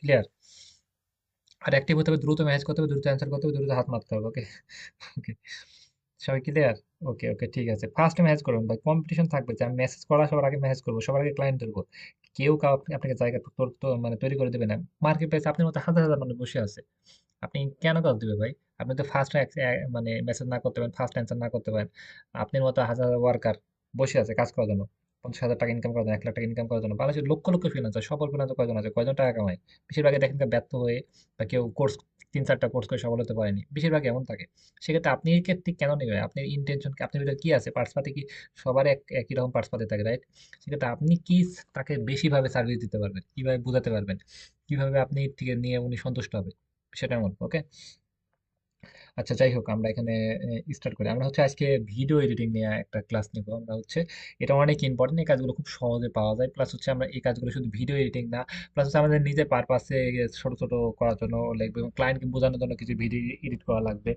Clear? আর active হতে হবে, দ্রুত মেসেজ করতে হবে, দ্রুত অ্যান্সার করতে হবে, দ্রুত হাত মারতে হবে। ওকে? ওকে। সবাই ক্লিয়ার? ওকে, ওকে, ঠিক আছে। ফার্স্ট মেসেজ করবেন ভাই। কম্পিটিশন থাকবে যে আমি মেসেজ করার সবার আগে মেসেজ করব। সবার আগে ক্লায়েন্ট ধরবো। কেউ আপনাকে জায়গা মানে তৈরি করে দেবে না। মার্কেট প্লেসে আপনার মতো হাজার, হাজার মানুষ বসে আছে। আপনি কেন কল দিবে ভাই? আপনি তো ফার্স্ট মানে মেসেজ না করতে পারেন, ফার্স্ট অ্যান্সার না করতে পারেন। আপনার মতো হাজার, হাজার ওয়ার্কার বসে আছে কাজ করার জন্য। ৫০,০০০ টাকা ইনকাম করার জন্য, ১,০০,০০০ টাকা ইনকাম করার জন্য। বাংলাদেশের লক্ষ, লক্ষ ফ্রিল্যান্সার, সফল ফ্রিল্যান্সার কয়জন আছে? কয়জন টাকা কামায়? বেশিরভাগই দেখেন ব্যর্থ হয়ে বা কেউ কোর্স ৩-৪ টা কোর্স করে সফল হতে পারেনি। বেশিরভাগ এমন থাকে। সেক্ষেত্রে আপনি এই ক্ষেত্রে কেন নিবেন? আপনার ইনটেনশন কি? আপনার ভিতরে কি আছে? পার্টস পাতি কি সবার একই রকম পার্টস পাতি থাকে, রাইট? সেক্ষেত্রে আপনি কি তাকে বেশিভাবে সার্ভিস দিতে পারবেন? কিভাবে বুঝাতে পারবেন? কিভাবে আপনি থেকে নিয়ে উনি সন্তুষ্ট হবে? সেটার মতো, ওকে? আচ্ছা, যাই হোক, আমরা এখানে স্টার্ট করি। আমরা হচ্ছে আজকে ভিডিও এডিটিং নিয়ে একটা ক্লাস নিব। আমরা হচ্ছে এটা অনেক ইম্পর্টেন্ট। এই কাজগুলো খুব সহজে পাওয়া যায়। প্লাস হচ্ছে আমরা এই কাজগুলো শুধু ভিডিও এডিটিং না, প্লাস হচ্ছে আমাদের নিজের পারপাসে ছোট ছোট করার জন্য লাগবে এবং ক্লায়েন্টকে বোঝানোর জন্য কিছু ভিডিও এডিট করা লাগবে।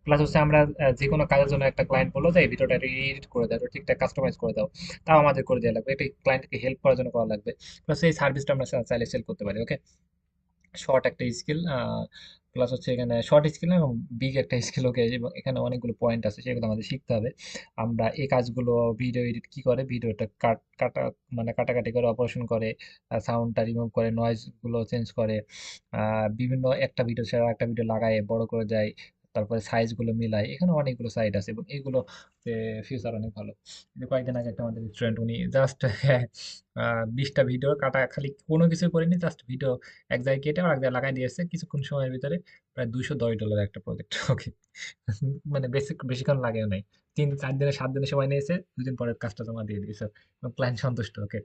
প্লাস হচ্ছে আমরা যে কোনো কাজের জন্য একটা ক্লায়েন্ট বললো যে এই ভিডিওটা এডিট করে দাও, ঠিকঠাক কাস্টমাইজ করে দাও, তাও আমাদের করে দেওয়া লাগবে। এটা ক্লায়েন্টকে হেল্প করার জন্য করা লাগবে। প্লাস এই সার্ভিসটা আমরা চাইলে সেল করতে পারি, ওকে? শর্ট একটা স্কিল, প্লাস হচ্ছে এখানে শর্ট স্কিল এবং বিগ একটা স্কিল, ওকে? এবং এখানে অনেকগুলো পয়েন্ট আছে, সেগুলো আমাদের শিখতে হবে। আমরা এই কাজগুলো, ভিডিও এডিট কি করে, ভিডিওটা কাটা মানে কাটাকাটি করে, অপারেশন করে, সাউন্ডটা রিমুভ করে, নয়েজ গুলো চেঞ্জ করে, বিভিন্ন একটা ভিডিও ছাড়া একটা ভিডিও লাগায় বড় করে দেয়, তারপরে সাইজ গুলো মিলায়। এখানে অনেকগুলো সাইট আছে এবং এগুলো ফিউচার অনেক ভালো। কিন্তু কয়েকদিন আগে একটা আমাদের স্টুডেন্ট, উনি জাস্ট 20টা ভিডিও কাটা, খালি কোনো কিছু করেনি, জাস্ট ভিডিও এক জায়গায় কেটে আর এক জায়গায় লাগাই দিয়েছে কিছুক্ষণ সময়ের ভিতরে। প্রায় $210 একটা প্রজেক্ট, ওকে? মানে বেশিক্ষণ লাগেও নাই। 3-4 দিনে 7 দিনে সময় নিয়েছে, 2 দিন পরের কাজটা জমা দিয়ে দিয়েছে এবং ক্লায়েন্ট সন্তুষ্ট, ওকে?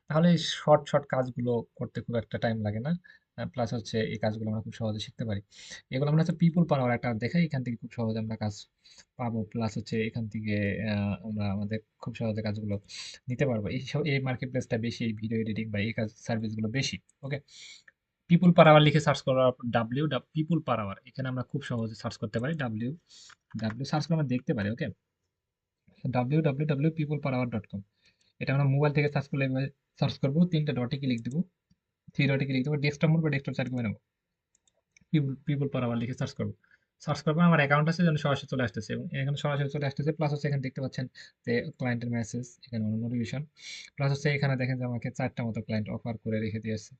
তাহলে এই শর্ট শর্ট কাজগুলো করতে খুব একটা টাইম লাগে না। প্লাস হচ্ছে এই কাজগুলো আমরা খুব সহজে শিখতে পারি। এগুলো আমরা হচ্ছে পিপল পাওয়ার একটা দেখাই, এখান থেকে খুব সহজে আমরা কাজ পাবো। প্লাস হচ্ছে এখান থেকে আমরা আমাদের খুব সহজে কাজগুলো নিতে পারবো। এই মার্কেট প্লেসটা বেশি, এই ভিডিও এডিটিং বা এই কাজ সার্ভিসগুলো বেশি, ওকে? পিপুল পার আওয়ার লিখে সার্চ করার পর পিপুল পার আওয়ার, এখানে আমরা খুব সহজে সার্চ করতে পারি। সার্চ করে আমরা দেখতে পারি, ওকে? www.peopleperohour.com, এটা আমরা মোবাইল থেকে সার্চ করলে সার্চ করবো, 3টা ডটে ক্লিক দেবো, 3 ডটে ক্লিক দেবো, ডেস্কটপ মোড বা ডেস্কটপ সাইড করে নেবো, পিপুল পার আওয়ার লিখে সার্চ করবো। সার্চ করার পর আমার অ্যাকাউন্ট আছে যেন সরাসরি চলে আসতেছে এবং এখানে সরাসরি চলে আসতেছে। প্লাস হচ্ছে এখানে দেখতে পাচ্ছেন যে ক্লায়েন্টের মেসেজ, এখানে নোটিফিকেশন। প্লাস হচ্ছে এখানে দেখেন যে আমাকে 4টা মতো ক্লায়েন্ট অফার করে রেখে দিয়েছে।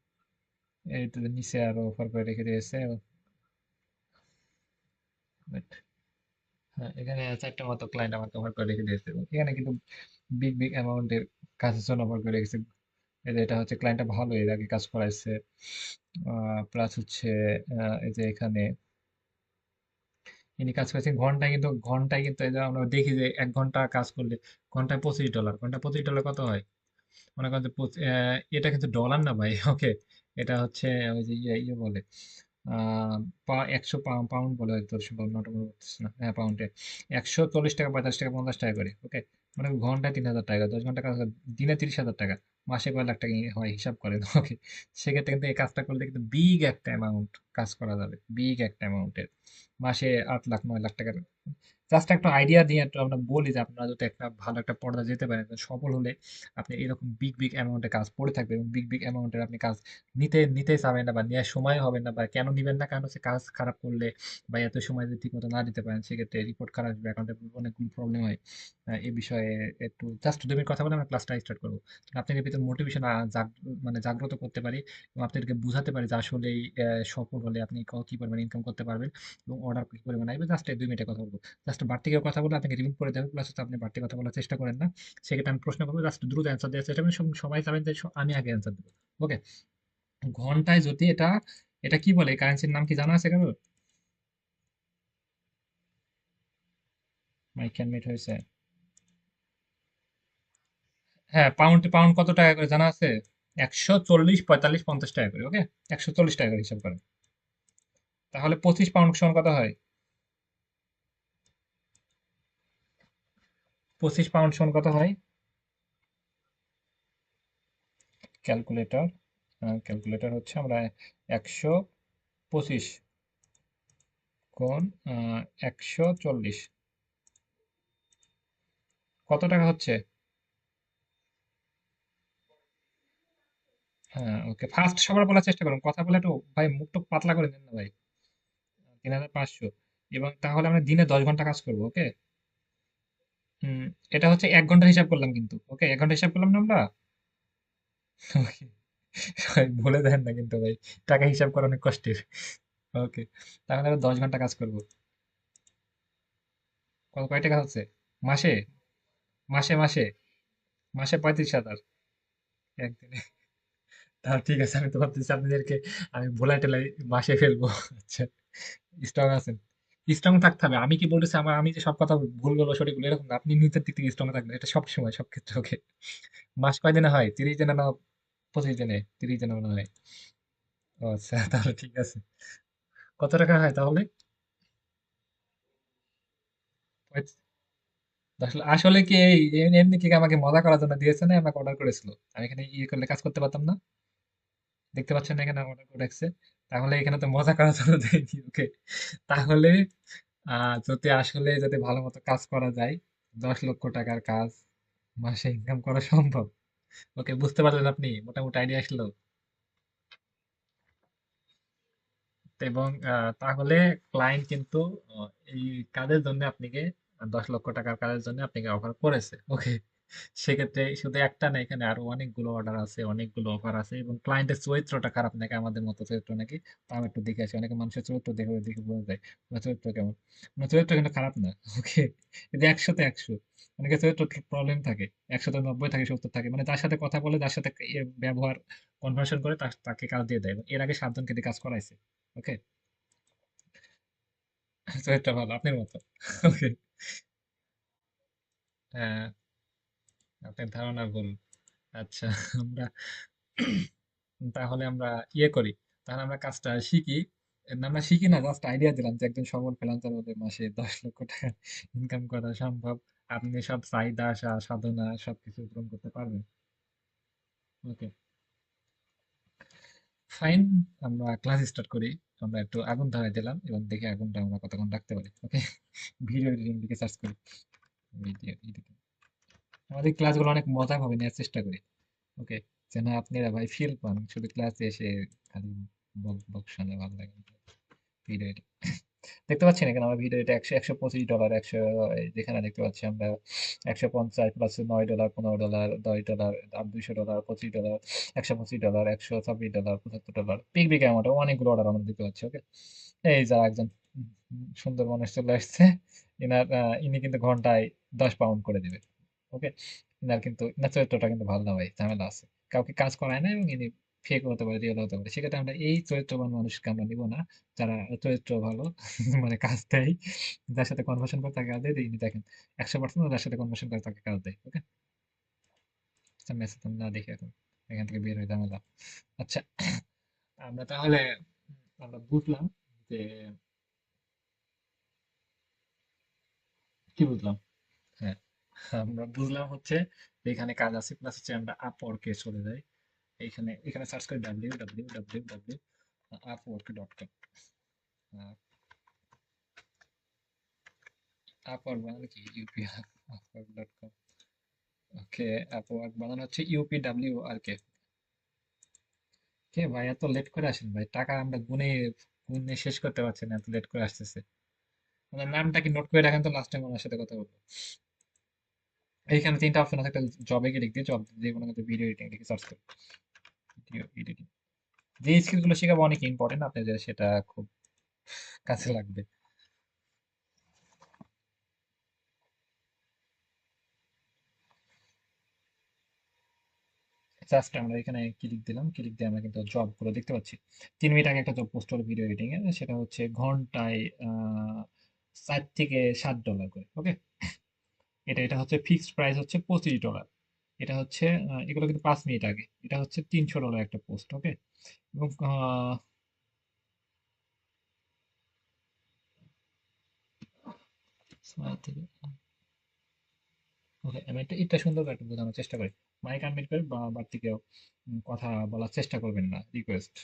এই তো নিচে আরো অফার করে রেখে দিয়েছে। Wait, হ্যাঁ, এখানে 4টা মতো ক্লায়েন্ট আমার কভার করে রেখে দিয়েছে এবং এখানে কিন্তু বিগ বিগ অ্যামাউন্টের কাজের জন্য অফার করে রেখেছে। এই যে এটা হচ্ছে ক্লায়েন্টটা ভালো, এর আগে কাজ করাইছে। প্লাস হচ্ছে এই যে এখানে ইনি কাজ করেছেন ঘন্টায় কিন্তু এই যে আমরা দেখি যে 1 ঘন্টা কাজ করলে ঘন্টায় $25। ঘন্টায় $25 কত হয়? মনে করেন যে এটা কিন্তু ডলার না ভাই, ওকে? এটা হচ্ছে ওই যে ইয়ে বলে, 100 পাউন্ড বলে হয়তো, সম্ভব নট মনে করতেছি না, হ্যাঁ পাউন্ডে। 140 টাকা, 45 টাকা, 50 টাকা করে, ওকে? মানে ঘন্টায় 3,000 টাকা, 10 ঘন্টা কাজ করলে দিনে 30,000 টাকা, মাসে কয় লাখ টাকা হয় হিসাব করেন, ওকে? সেক্ষেত্রে কিন্তু এই কাজটা করলে কিন্তু বিগ একটা অ্যামাউন্ট কাজ করা যাবে, বিগ একটা অ্যামাউন্টের, মাসে 8 লাখ 9 লাখ টাকার। জাস্ট একটা আইডিয়া দিয়ে একটু আমরা বলি যে আপনারা যদি একটা ভালো একটা পর্দা যেতে পারেন, তো সফল হলে আপনি এরকম বিগ বিগ অ্যামাউন্টের কাজ পড়ে থাকবে এবং বিগ বিগ অ্যামাউন্টের আপনি কাজ নিতে চাবেন না বা নেওয়ার সময় হবে না, বা কেন নিবেন না, কারণ হচ্ছে কাজ খারাপ করলে বা এত সময় যদি ঠিক মতো না দিতে পারেন, সেক্ষেত্রে রিপোর্ট খারাপ আসবে, অ্যাকাউন্টে অনেকগুলো প্রবলেম হয়। এই বিষয়ে একটু জাস্ট 2 মিনিট কথা বলে আমরা ক্লাসটা স্টার্ট করবো। আপনাদের ভিতরে মোটিভেশন মানে জাগ্রত করতে পারি এবং আপনাদেরকে বুঝাতে পারি যে আসলে সফল হলে আপনি কি পরিমাণ ইনকাম করতে পারবেন এবং অর্ডার কি পরিমাণ আসবে। জাস্ট এই 2 মিনিটে কথা বলবো। জাস্ট বাড়তি কেউ কথা বলে আপনাকে রিমুভ করে দেবে, প্লাস হচ্ছে আপনি বাড়তি কথা বলার চেষ্টা করেন না। সেক্ষেত্রে আমি প্রশ্ন করবো, জাস্ট দ্রুত অ্যান্সার দেওয়ার চেষ্টা করেন। সবাই চাবেন যে আমি আগে অ্যান্সার দেবো, ওকে? ঘন্টায় যদি এটা, এটা কি বলে, কারেন্সির নাম কি জানা আছে কারো? মাই ক্যান মিট হয়েছে। হ্যাঁ, পাউন্ড পাউন্ড কত টাকা করে জানা আছে? 140, 45, 50 টাকা করে, ওকে? 140 টাকা করে হিসাব করেন। তাহলে 25 পাউন্ড সমান কত হয়? 25 পাউন্ড সমান কত হয়? ক্যালকুলেটর, ক্যালকুলেটর হচ্ছে আমরা 125 কোণ 140 কত টাকা হচ্ছে? হ্যাঁ, ওকে, ফার্স্ট সবার বলার চেষ্টা করুন, কথা বলে একটু ভাই মুখটা পাতলা করে দেন না ভাই। 3,500, এবং তাহলে আমরা দিনে 10 ঘন্টা কাজ করবো, ওকে। হুম, এটা হচ্ছে 1 ঘন্টা হিসাব করলাম কিন্তু, ওকে, 1 ঘন্টা হিসাব করলাম না আমরা। ওকে, ভাই বলে দেন না কিন্তু ভাই, টাকা হিসাব করা অনেক কষ্টের। ওকে, তাহলে আমরা 10 ঘন্টা কাজ করব। কয় টাকা হচ্ছে মাসে? মাসে মাসে মাসে 35,000 একদিনে। তাহলে ঠিক আছে, আমি তো ভাবতেছি আপনাদেরকে আমি ভোলাই টেলাই মাসে ফেলবো। আচ্ছা, স্ট্রং আছেন, স্ট্রং থাকতে হবে। আমি কি বলতেছি, আমি যে সব কথা ভুল বলবো সঠিক বলবো এরকম না, আপনি নিজের দিক থেকে স্ট্রং থাকবেন, এটা সব সময় সব ক্ষেত্রে, ওকে। মাস কয় দিনে হয়? 30 দিনে না 25 দিনে? 30 দিনে মনে হয়। ও আচ্ছা, তাহলে ঠিক আছে। কত টাকা হয় তাহলে? আসলে আসলে কি এমনি কি আমাকে মজা করার জন্য দিয়েছে, না আমাকে অর্ডার করেছিল? আমি এখানে ইয়ে করলে কাজ করতে পারতাম না? দেখতে পাচ্ছেন না এখানে অর্ডার করে রাখছে? তাহলে এখানে তো মজা করার জন্য দেয়নি, ওকে। তাহলে যদি ভালো মতো কাজ করা যায়, 10 লক্ষ টাকার কাজ মাসে ইনকাম করা সম্ভব। ওকে, বুঝতে পারলেন আপনি মোটামুটি আইডিয়া আসলো। এবং তাহলে ক্লায়েন্ট কিন্তু এই কাজের জন্য আপনাকে 10 লক্ষ টাকার কাজের জন্য আপনাকে অফার করেছে, ওকে। সেক্ষেত্রে শুধু একটা না, এখানে আরো অনেকগুলো অর্ডার আছে, অনেকগুলো অফার আছে, এবং ক্লায়েন্টের চরিত্রটা খারাপ নাকি আমাদের মতো চরিত্র নাকি, তাও একটু দেখে আসি। অনেকে মানুষের চরিত্র দেখে দেখে বোঝা যায় ওনার চরিত্র কেমন। ওনার চরিত্র কিন্তু খারাপ না, ওকে। যদি 100-তে 100, অনেকের চরিত্র প্রবলেম থাকে, 100-তে 90 থাকে, 70 থাকে, মানে যার সাথে কথা বলে, যার সাথে ব্যবহার কনভার্সন করে, তাকে কাজ দিয়ে দেয়। এবং এর আগে 7 জনকে দিয়ে কাজ করাইছে, ওকে। চরিত্র ভালো আপনার মতো, ওকে। হ্যাঁ, আপনার ধারণা ভুল। আচ্ছা, আমরা তাহলে আমরা ইয়ে করি, তাহলে আমরা কাজটা শিখি। আমরা শিখি না, জাস্ট আইডিয়া দিলাম যে একজন সফল ফ্রিল্যান্সার হলে মাসে 10 লক্ষ টাকা ইনকাম করা সম্ভব। আপনি সব চাহিদা, আশা, সাধনা সবকিছু পূরণ করতে পারবেন, ওকে। ফাইন, আমরা ক্লাস স্টার্ট করি। আমরা একটু আগুন ধরাই দিলাম এবং দেখি আগুনটা আমরা কতক্ষণ রাখতে পারি, ওকে। ভিডিও এডিটিং দিকে সার্চ করি, ভিডিও এডিটিং। আমাদের ক্লাসগুলো অনেক মজা ভাবে নেওয়ার চেষ্টা করি, ওকে, যেন আপনারা ভাই ফিল পান, শুধু ক্লাসে এসে খালি বক বক শুনে ভালো লাগে না। ভিডিও এডিট দেখতে পাচ্ছেন এখানে আমার ভিডিও, এটা 125 ডলার, যেখানে দেখতে পাচ্ছি আমরা 150 প্লাস $9, $15, $10, আর $200, $25, $125, $126, $75, পিক পিক অ্যামাউন্ট, অনেকগুলো অর্ডার আমরা দিতে পারছি, ওকে। এই যা একজন সুন্দর মানুষ চলে আসছে। ইনি কিন্তু ঘন্টায় 10 পাউন্ড করে দিবে, ওকে। ইনার চরিত্রটা কিন্তু ভালো না ভাই, ঝামেলা আছে। কাউকে কাজ করায় না, এবং ইনি ফেক হতে পারে, রিয়েল হতে পারে। সেক্ষেত্রে আমরা এই চরিত্রবান মানুষকে আমরা নিব না, যারা চরিত্র ভালো, মানে কাজ দেয়, যার সাথে কনভার্সন করে তাকে কাজ দেয়। ইনি দেখেন 100% যার সাথে কনভার্সন করে তাকে কাজ দেয়, ওকে। আচ্ছা, মেসেজ না দেখি এখন, এখান থেকে বের হয়ে ঝামেলা। আচ্ছা, আমরা তাহলে আমরা বুঝলাম যে, কি বুঝলাম? হ্যাঁ, আমরা বুঝলাম হচ্ছে যে এখানে কাজ আছে, প্লাস হচ্ছে আমরা আপওয়ার্কে চলে যাই। এখানে সার্চ করি www upwork.com। আপওয়ার্ক বানানো কি ইউপি, upwork.com, ওকে। আপওয়ার্ক বানানো হচ্ছে UPWRK। কে ভাই এত লেট করে আসেন ভাই, টাকা আমরা গুনে গুনে শেষ করতে পারছি না, এত লেট করে আসতেছে। মানে নামটা কি নোট করে রাখেন তো, লাস্ট টাইম ওনার সাথে কথা বলবো। এইখানে 3টা অপশন আছে, একটা জবে গিয়ে লিখ দিয়ে, জব দিয়ে কোনো কিন্তু ভিডিও এডিটিং লিখে সার্চ করি, ভিডিও এডিটিং। যে স্কিল গুলো শেখাবো অনেক ইম্পর্টেন্ট, আপনাদের সেটা খুব কাজে লাগবে। জাস্ট আমরা এখানে ক্লিক দিলাম, ক্লিক দিয়ে আমরা কিন্তু জব গুলো দেখতে পাচ্ছি। 3 মিনিট আগে একটা জব পোস্ট হলো ভিডিও এডিটিং এ, সেটা হচ্ছে ঘন্টায় 4 থেকে 7 ডলার করে, ওকে। এটা হচ্ছে ফিক্সড প্রাইস হচ্ছে $25। এটা হচ্ছে এগুলো কিন্তু 5 মিনিট আগে, এটা হচ্ছে $300 একটা পোস্ট, ওকে। এবং ওকে, আমি এটা সুন্দর করে একটু বোঝানোর চেষ্টা করি। মাইক আনমিউট করে বা বাড়তি কেউ কথা বলার চেষ্টা করবেন না, রিকোয়েস্ট।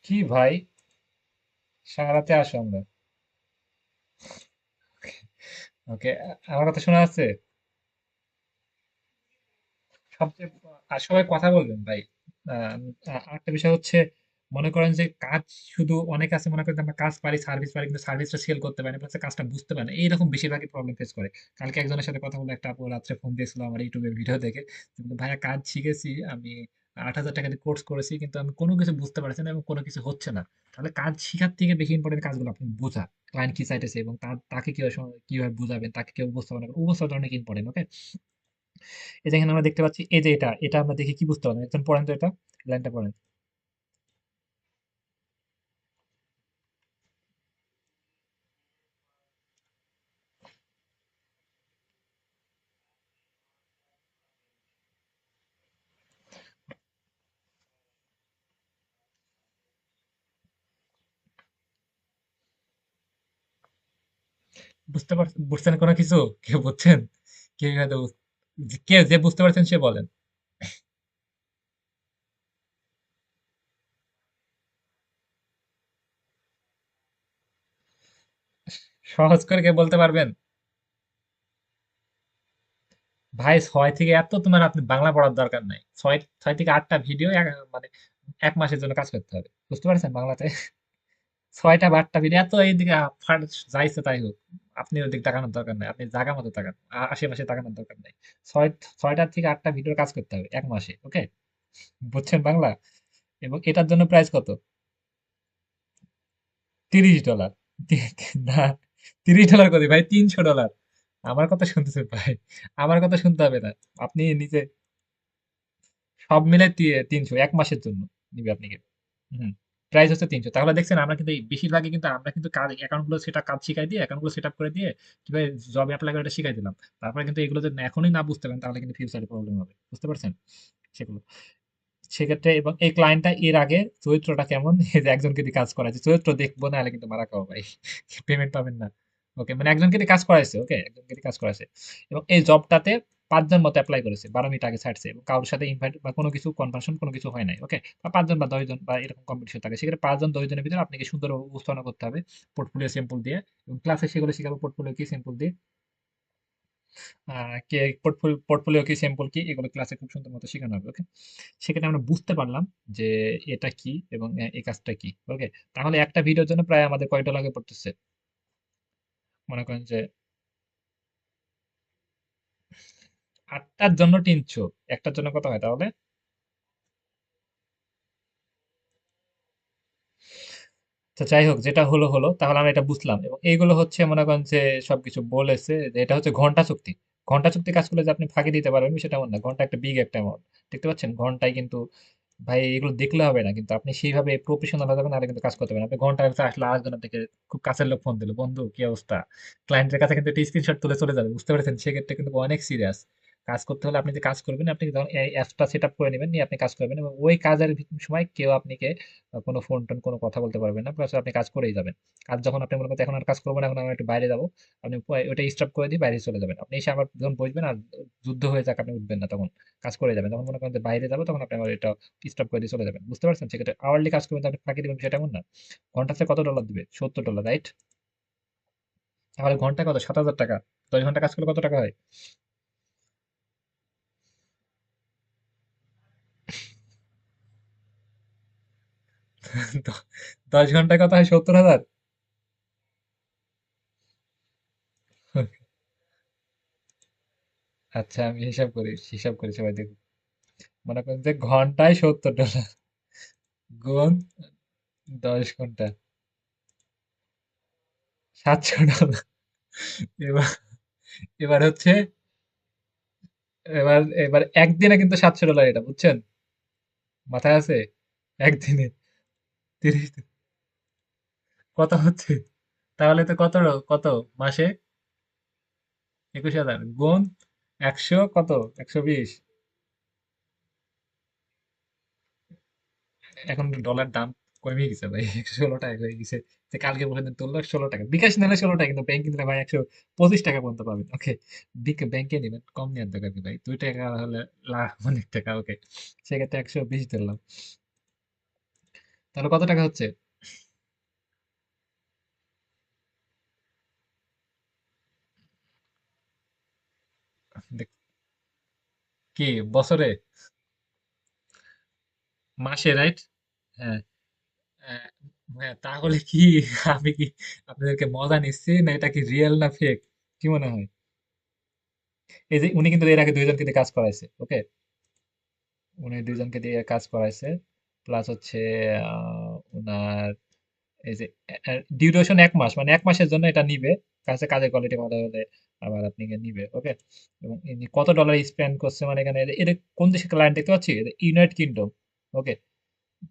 কি ভাই, সারা রাতে আসো আমরা। ওকে, আমার কথা শোনা আছে? সবচেয়ে আর সবাই কথা বলবেন ভাই। আরেকটা বিষয় হচ্ছে, মনে করেন যে কাজ, শুধু অনেক আছে মনে করেন যে আমরা কাজ পারি, সার্ভিস পারি, কিন্তু সার্ভিসটা সেল করতে পারি না, প্লাস কাজটা বুঝতে পারি না, এইরকম বেশিরভাগই প্রবলেম ফেস করে। কালকে একজনের সাথে কথা বলে একটা আপু রাত্রে ফোন দিয়েছিল আমার ইউটিউবের ভিডিও দেখে, কিন্তু ভাইয়া কাজ শিখেছি আমি, 8,000 টাকা দিয়ে কোর্স করেছি, কিন্তু আমি কোনো কিছু বুঝতে পারছি না এবং কোনো কিছু হচ্ছে না। তাহলে কাজ শিখার থেকে বেশি ইম্পর্টেন্ট কাজগুলো আপনি বোঝা, ক্লায়েন্ট কি চাইতেছে এবং তাকে কিভাবে কিভাবে বুঝাবেন, তাকে কিভাবে উপস্থাপনা করবেন, উপস্থাপনা অনেক ইম্পর্টেন্ট। ওকে, এই যে এখানে আমরা দেখতে পাচ্ছি, এই যে এটা এটা আমরা দেখে কি বুঝতে পারলাম, একজন পড়েন তো এটা, লাইনটা পড়েন। বুঝছেন কোনো কিছু? কেউ বুঝছেন? কেউ হয়তো কে যে বুঝতে পারছেন সে বলেন। সহজ করে কে বলতে পারবেন? ভাই 6 থেকে এত তোমার আপনি বাংলা পড়ার দরকার নাই। 6 থেকে 8টা ভিডিও মানে 1 মাসের জন্য কাজ করতে হবে, বুঝতে পারছেন বাংলাতে? 6টা বা 8টা ভিডিও এত এইদিকে যাইছে তাই হোক, আপনি ওদিক তাকানোর দরকার নাই, আপনি জায়গা মতো তাকান, আশেপাশে তাকানোর দরকার নাই। 6টা থেকে 8টা ভিডিওর কাজ করতে হবে 1 মাসে। ওকে, বুঝছেন বাংলা? এবং এটার জন্য প্রাইস কত? $30। না, $30 কত ভাই, $300। আমার কথা শুনতেছেন ভাই, আমার কথা শুনতে হবে না। আপনি নিজে সব মিলে 300 1 মাসের জন্য নিবে আপনাকে। হুম, প্রাইস হচ্ছে 300। তাহলে দেখছেন আমরা কিন্তু বেশিরভাগই কিন্তু আমরা কিন্তু কাজ অ্যাকাউন্ট গুলো সেটা কাজ শিখাই দিয়ে, অ্যাকাউন্ট গুলো সেট আপ করে দিয়ে কিভাবে জব অ্যাপ্লাই করে এটা শিখাই দিলাম। তারপরে কিন্তু এগুলো যদি এখনই না বুঝতে পারেন তাহলে কিন্তু ফিউচারে প্রবলেম হবে, বুঝতে পারছেন? সেগুলো সেক্ষেত্রে, এবং এই ক্লায়েন্টটা এর আগে চরিত্রটা কেমন, এই যে একজনকে দিয়ে কাজ করাইছে, চরিত্র দেখবো না হলে কিন্তু মারা খাওয়া ভাই, পেমেন্ট পাবেন না। ওকে, মানে একজনকে দিয়ে কাজ করাইছে, ওকে, একজনকে দিয়ে কাজ করাইছে, এবং এই জবটাতে 5 জন মতো অ্যাপ্লাই করেছে, 12 মিনিট আগে ছাড়ছে, এবং কারোর সাথে ইনভাইট বা কোনো কিছু কনভার্সন কোনো কিছু হয় নাই। ওকে, বা 5 জন বা 10 জন বা এরকম কম্পিটিশন থাকে, সেক্ষেত্রে 5 জন 10 জনের ভিতরে আপনাকে সুন্দর উপস্থাপনা করতে হবে পোর্টফোলিও স্যাম্পল দিয়ে, এবং ক্লাসে সেগুলো শিখাবো পোর্টফোলিও কি স্যাম্পল দিয়ে, কে পোর্টফোলিও কি স্যাম্পল কি, এগুলো ক্লাসে খুব সুন্দর মতো শেখানো হবে। ওকে, সেক্ষেত্রে আমরা বুঝতে পারলাম যে এটা কি এবং এই কাজটা কি। ওকে, তাহলে একটা ভিডিওর জন্য প্রায় আমাদের কয়টা লাগে পড়তেছে, মনে করেন যে 8টার জন্য 300, একটার জন্য কত হয় তাহলে? তো যাই হোক, যেটা হলো হলো, তাহলে আমরা এটা বুঝলাম, এবং এইগুলো হচ্ছে মনে করেন যে সবকিছু বলেছে যে এটা হচ্ছে ঘন্টা চুক্তি। ঘন্টা চুক্তি কাজ করলে যে আপনি ফাঁকি দিতে পারবেন সেটা এমন না, ঘন্টা একটা বিগ একটা অ্যামাউন্ট। দেখতে পাচ্ছেন ঘন্টায় কিন্তু, ভাই এগুলো দেখলে হবে না, কিন্তু আপনি সেইভাবে প্রফেশনাল হয়ে যাবেন নাহলে কিন্তু কাজ করতে পারবেন। আপনি ঘন্টার কাছে আসলে আরেকজন আপনাকে, খুব কাছের লোক ফোন দিল, বন্ধু কি অবস্থা, ক্লায়েন্টের কাছে কিন্তু একটা স্ক্রিনশট তুলে চলে যাবে, বুঝতে পেরেছেন? সেক্ষেত্রে কিন্তু অনেক সিরিয়াস। কাজ করতে হলে আপনি যে কাজ করবেন, আপনি যখন এই অ্যাপটা সেট আপ করে নেবেন, নিয়ে আপনি কাজ করবেন, এবং ওই কাজের সময় কেউ আপনাকে কোনো ফোন টোন কোনো কথা বলতে পারবেন না, প্লাস আপনি কাজ করেই যাবেন। আর যখন আপনি মনে করেন এখন আর কাজ করবো না, এখন আমরা একটু বাইরে যাবো, আপনি ওইটা স্টপ করে দিয়ে বাইরে চলে যাবেন, আপনি এসে আবার যখন বসবেন আর যুদ্ধ হয়ে যাক, আপনি উঠবেন না, তখন কাজ করে যাবেন। তখন মনে করেন যে বাইরে যাবো, তখন আপনি আবার এটা স্টপ করে দিয়ে চলে যাবেন, বুঝতে পারছেন? সেক্ষেত্রে আওয়ারলি কাজ করবেন তো আপনি ফাঁকি দিবেন, সেটা এমন না। ঘন্টাতে কত ডলার দিবে? $70, রাইট? তাহলে ঘন্টা কত? 7,000 টাকা। 10 ঘন্টা কাজ করলে কত টাকা হয়? 10 ঘন্টায় কত হয়? 70,000। আচ্ছা, আমি হিসাব করি, সবাই দেখুন। মনে করেন যে ঘন্টায় $70, গুণ 10 ঘন্টা, $700। এবার এবার হচ্ছে, এবার একদিনে কিন্তু $700, এটা বুঝছেন? মাথায় আছে? একদিনে 30, কত হচ্ছে? তাহলে তো কত, কত মাসে? 21,000 গুণ 100 কত? 120। এখন ডলার দাম কমে গেছে ভাই, 116 টাকা হয়ে গেছে। যে কালকে বলে তুললো 16 টাকা, বিকাশ নিলে 16 টাকা, কিন্তু ব্যাংকে নিলে ভাই 125 টাকা পর্যন্ত পাবেন। ওকে, ব্যাংকে নেবেন কম নেওয়ার দরকার কি ভাই, 2 টাকা হলে লাখ অনেক টাকা। ওকে, সেক্ষেত্রে 120 ধরলাম। তাহলে কত টাকা হচ্ছে? দেখ- কি বছরে? মাসে, রাইট? হ্যাঁ। হ্যাঁ, হ্যাঁ, তাহলে কি আমি কি আপনাদেরকে মজা নিচ্ছি, না এটা কি রিয়েল না ফেক? কি মনে হয়? এই যে উনি কিন্তু এর আগে দুইজনকে দিয়ে কাজ করাইছে, ওকে? উনি দুইজনকে দিয়ে কাজ করাইছে, প্লাস হচ্ছে উনার এই যে ডিউরেশন 1 মাস, মানে 1 মাসের জন্য এটা নিবে, কাজের কোয়ালিটি ভালো হলে আবার আপনাকে নিবে, ওকে? এবং ইনি কত ডলার স্পেন্ড করছে, মানে এখানে এটা কোন দেশের ক্লায়েন্ট দেখতে পাচ্ছি, ইউনাইটেড কিংডম, ওকে?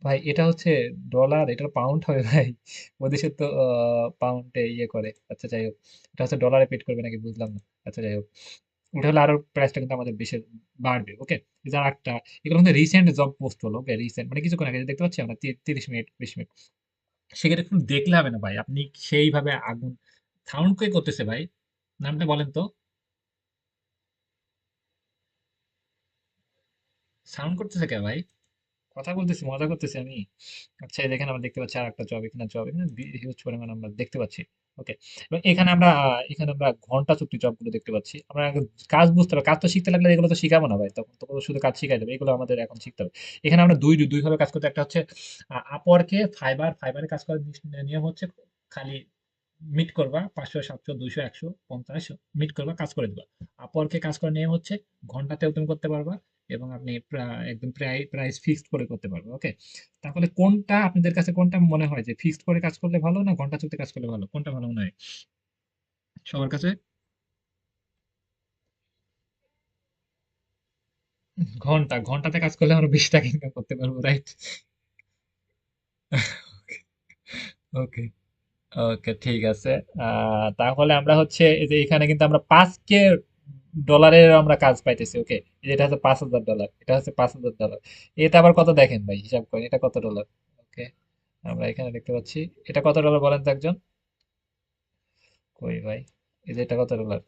ভাই এটা হচ্ছে ডলার, এটা পাউন্ড হবে ভাই? ওদেশে তো পাউন্ডে ইয়ে করে, আচ্ছা যাই হোক। এটা হচ্ছে ডলারে পেড করবে নাকি বুঝলাম না। আচ্ছা যাই হোক, ওটা হলে আরো প্রাইসটা কিন্তু আমাদের বেশি বাড়বে, ওকে? যার একটা, এগুলো কিন্তু রিসেন্ট জব পোস্ট হলো, ওকে? রিসেন্ট মানে কিছুক্ষণ আগে দেখতে পাচ্ছি আমরা, 30 মিনিট 20 মিনিট। সেক্ষেত্রে একটু দেখলে হবে না ভাই, আপনি সেইভাবে আগুন সাউন্ড কে করতেছে ভাই? নামটা বলেন তো। সাউন্ড করতেছে কে ভাই? কথা বলতেছি, মজা করতেছি আমি। আচ্ছা, এই দেখেন আমরা দেখতে পাচ্ছি আর একটা জব, এখানে হিউজ পরিমাণ আমরা দেখতে পাচ্ছি, ওকে? এবং এখানে আমরা ঘন্টা চুক্তি জবগুলো দেখতে পাচ্ছি। আমরা আগে কাজ বুঝতে হবে, কাজ তো শিখতে লাগলে এগুলো তো শিখাবো না ভাই, তখন তো শুধু কাজ শিখাই দেবে, এগুলো আমাদের এখন শিখতে হবে। এখানে আমরা দুই ভাবে কাজ করতে, একটা হচ্ছে আপওয়ার্কে, ফাইবারে কাজ করার নিয়ম হচ্ছে খালি মিট করবা 500 700 200 100 50 মিট করবা, কাজ করে দিবা। আপওয়ার্কে কাজ করার নিয়ম হচ্ছে ঘন্টাতেও তুমি করতে পারবা, এবং আপনি একদম প্রাইস ফিক্সড করে করতে পারবে, ওকে? তাহলে কোনটা আপনাদের কাছে, কোনটা মনে হয় যে ফিক্সড করে কাজ করলে ভালো, না ঘন্টা চুক্তি কাজ করলে ভালো, কোনটা ভালো মনে হয় সবার কাছে? ঘন্টাতে কাজ করলে আমরা 20 টাকা ইনকাম করতে পারবো, রাইট? ওকে, ওকে, ঠিক আছে। তাহলে আমরা হচ্ছে এই যে এখানে কিন্তু আমরা 5K ডলারের আমরা কাজ পাইতেছি, ওকে? এটা হচ্ছে $5,000, এটা হচ্ছে $5,000। এটা আবার কত দেখেন ভাই, হিসাব করেন এটা কত ডলার, ওকে? আমরা এখানে দেখতে পাচ্ছি, এটা কত ডলার বলেন তো একজন? কই ভাই, এই যে এটা কত ডলার?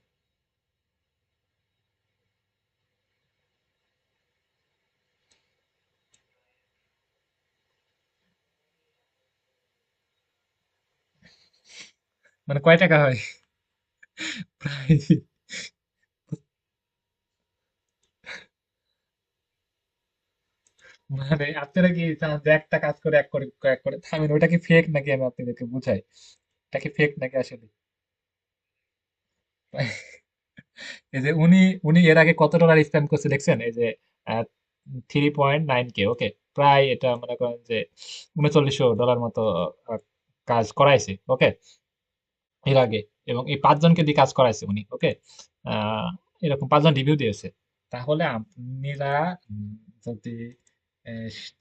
মানে কয় টাকা হয়? প্রায়, মানে আপনারা কি চান যে একটা কাজ করে এক করে থামেন? ওটা কি ফেক নাকি, আমি আপনাদেরকে বুঝাই, এটা কি ফেক নাকি আসলে? এই যে উনি উনি এর আগে কত ডলার স্পেন্ড করছে দেখছেন? এই যে 3.9K, ওকে? প্রায় এটা মনে করেন যে $3900 মতো আহ, কাজ করাইছে, ওকে? এর আগে, এবং এই 5 জনকে দিয়ে কাজ করাইছে উনি, ওকে? আহ, এরকম 5 জন রিভিউ দিয়েছে। তাহলে আপনারা যদি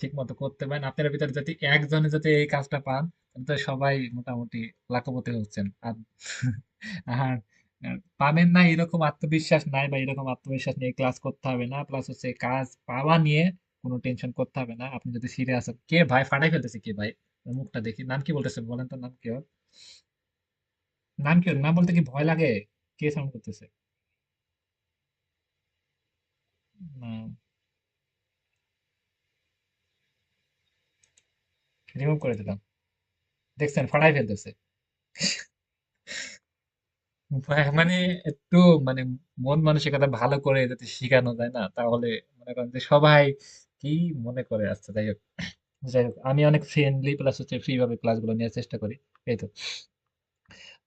ঠিক মতো করতে পারেন, আপনার ভিতরে যদি একজনে যদি এই কাজটা পান, তাহলে তো সবাই মোটামুটি লাখপতি হচ্ছেন। আর আর পাবেন না এরকম আত্মবিশ্বাস নাই, বা এরকম আত্মবিশ্বাস নিয়ে ক্লাস করতে হবে না, প্লাস হচ্ছে কাজ পাওয়া নিয়ে কোনো টেনশন করতে হবে না, আপনি যদি সিরিয়াস হন। কে ভাই ফাটাই ফেলতেছে, কে ভাই? ওর মুখটা দেখি, নাম কি বলতেছে বলেন তো, নাম কি ওর? নাম কি ওর? নাম বলতে কি ভয় লাগে? কে সাউন্ড করতেছে? রিমুভ করে দিলাম। দেখছেন, ফাটাই ফেলতেছে। মানে একটু, মানে মন মানসিকতা ভালো করে যদি শিখানো যায় না, তাহলে মনে করেন যে সবাই কি মনে করে আসছে। যাই হোক, আমি অনেক ফ্রেন্ডলি, প্লাস হচ্ছে ফ্রি ভাবে ক্লাসগুলো নেওয়ার চেষ্টা করি, এই তো।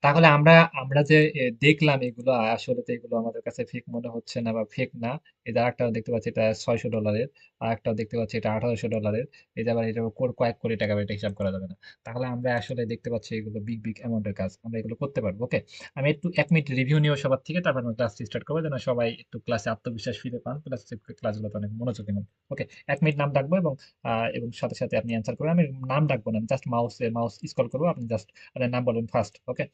তাহলে আমরা আমরা যে দেখলাম এগুলো, আসলে তো এগুলো আমাদের কাছে ফেক মনে হচ্ছে না, বা ফেক না। এই যে আরেকটা দেখতে পাচ্ছি, এটা $600, আর একটা দেখতে পাচ্ছি এটা $1800। এই যে আবার এটা কয়েক কোটি টাকা, এটা হিসাব করা যাবে না। তাহলে আমরা আসলে দেখতে পাচ্ছি এগুলো বিগ বিগ অ্যামাউন্টের কাজ, আমরা এগুলো করতে পারবো, ওকে? আমি একটু 1 মিনিট রিভিউ নিব সবার থেকে, তারপর আমরা ক্লাস স্টার্ট করবো, যেন সবাই একটু ক্লাসে আত্মবিশ্বাস ফিরে পান, প্লাস ক্লাসগুলোতে অনেক মনোযোগী হন, ওকে? 1 মিনিট নাম ডাকবো, এবং সাথে সাথে আপনি অ্যান্সার করবেন। আমি নাম ডাকবো না, জাস্ট মাউস স্ক্রল করবো, আপনি জাস্ট নাম বলবেন ফার্স্ট, ওকে?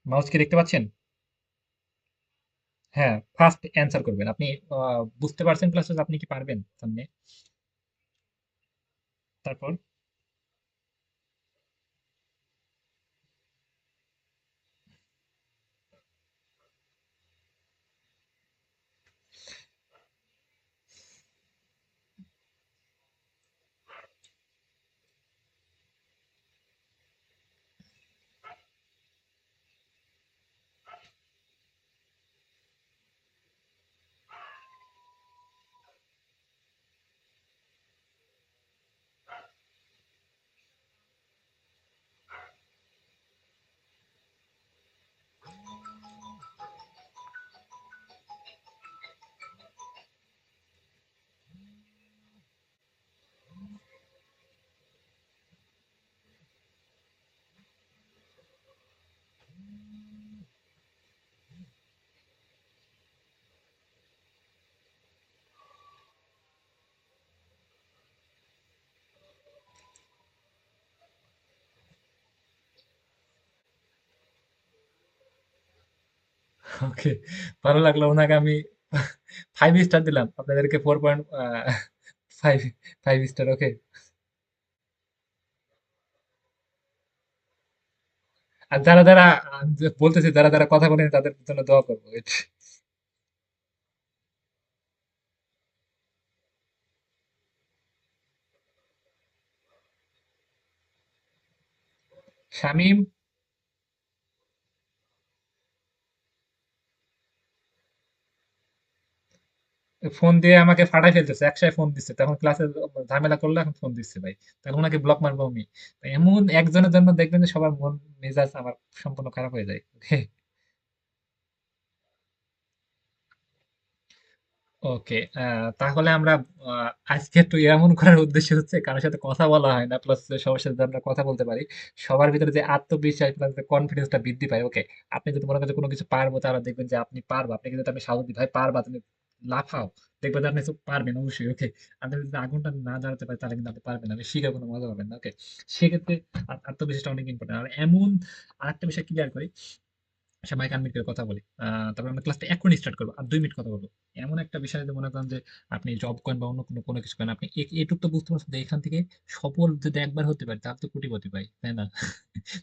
মাউস কি দেখতে পাচ্ছেন? হ্যাঁ, ফার্স্ট অ্যান্সার করবেন আপনি। বুঝতে পারছেন, প্লাস আপনি কি পারবেন সামনে? তারপর ওকে, ভালো লাগলো। ওনাকে আমি 5 স্টার দিলাম, আপনাদেরকে 4.5 5 স্টার। ওকে, আর যারা যারা আমি যে বলতেছি, যারা যারা কথা বলেন তাদের জন্য দোয়া করবো। শামীম ফোন দিয়ে আমাকে ফাটাই ফেলতেছে, একসাথে ফোন দিচ্ছে, তখন ক্লাসে ঝামেলা করলে এখন ফোন দিচ্ছে ভাই। তাহলে ওনাকে ব্লক মারবো আমি? তো এমন একজনের জন্য দেখবেন যে সবার মন মেজাজ আমার সম্পূর্ণ খারাপ হয়ে যায়। ওকে, তাহলে আমরা আজকে একটু এমন করার উদ্দেশ্য হচ্ছে কারোর সাথে কথা বলা হয় না, প্লাস সবার সাথে আমরা কথা বলতে পারি, সবার ভিতরে যে আত্মবিশ্বাস প্লাস কনফিডেন্সটা বৃদ্ধি পায়। ওকে, আপনি যদি মনে করেন যে কোনো কিছু পারবো, তাহলে দেখবেন যে আপনি পারবা, আপনি কিন্তু আমি সাহস দিই ভাই পারবা, তুমি লাফাও, দেখবেন যে আপনি তো পারবেন অবশ্যই। ওকে, আপনি যদি আগুনটা না জ্বালাতে পারেন তাহলে কিন্তু আপনি পারবেন না, আপনি শিখে কোনো মজা পাবেন না। ওকে, সেক্ষেত্রে আত্মবিশ্বাসটা অনেক ইম্পর্টেন্ট। আর এমন আরেকটা বিষয় ক্লিয়ার করি, সবাইকে আনমিউট করে কথা বলি। তারপর আমরা ক্লাসটা এখনই স্টার্ট করবো, আর 2 মিনিট কথা বলবো। এমন একটা বিষয় যে মনে করেন যে আপনি জব করেন বা অন্য কোনো কোনো কিছু করেন, আপনি এটুক তো বুঝতে পারছেন যে এখান থেকে সফল যদি একবার হতে পারে তাহলে তো কোটিপতি ভাই, তাই না?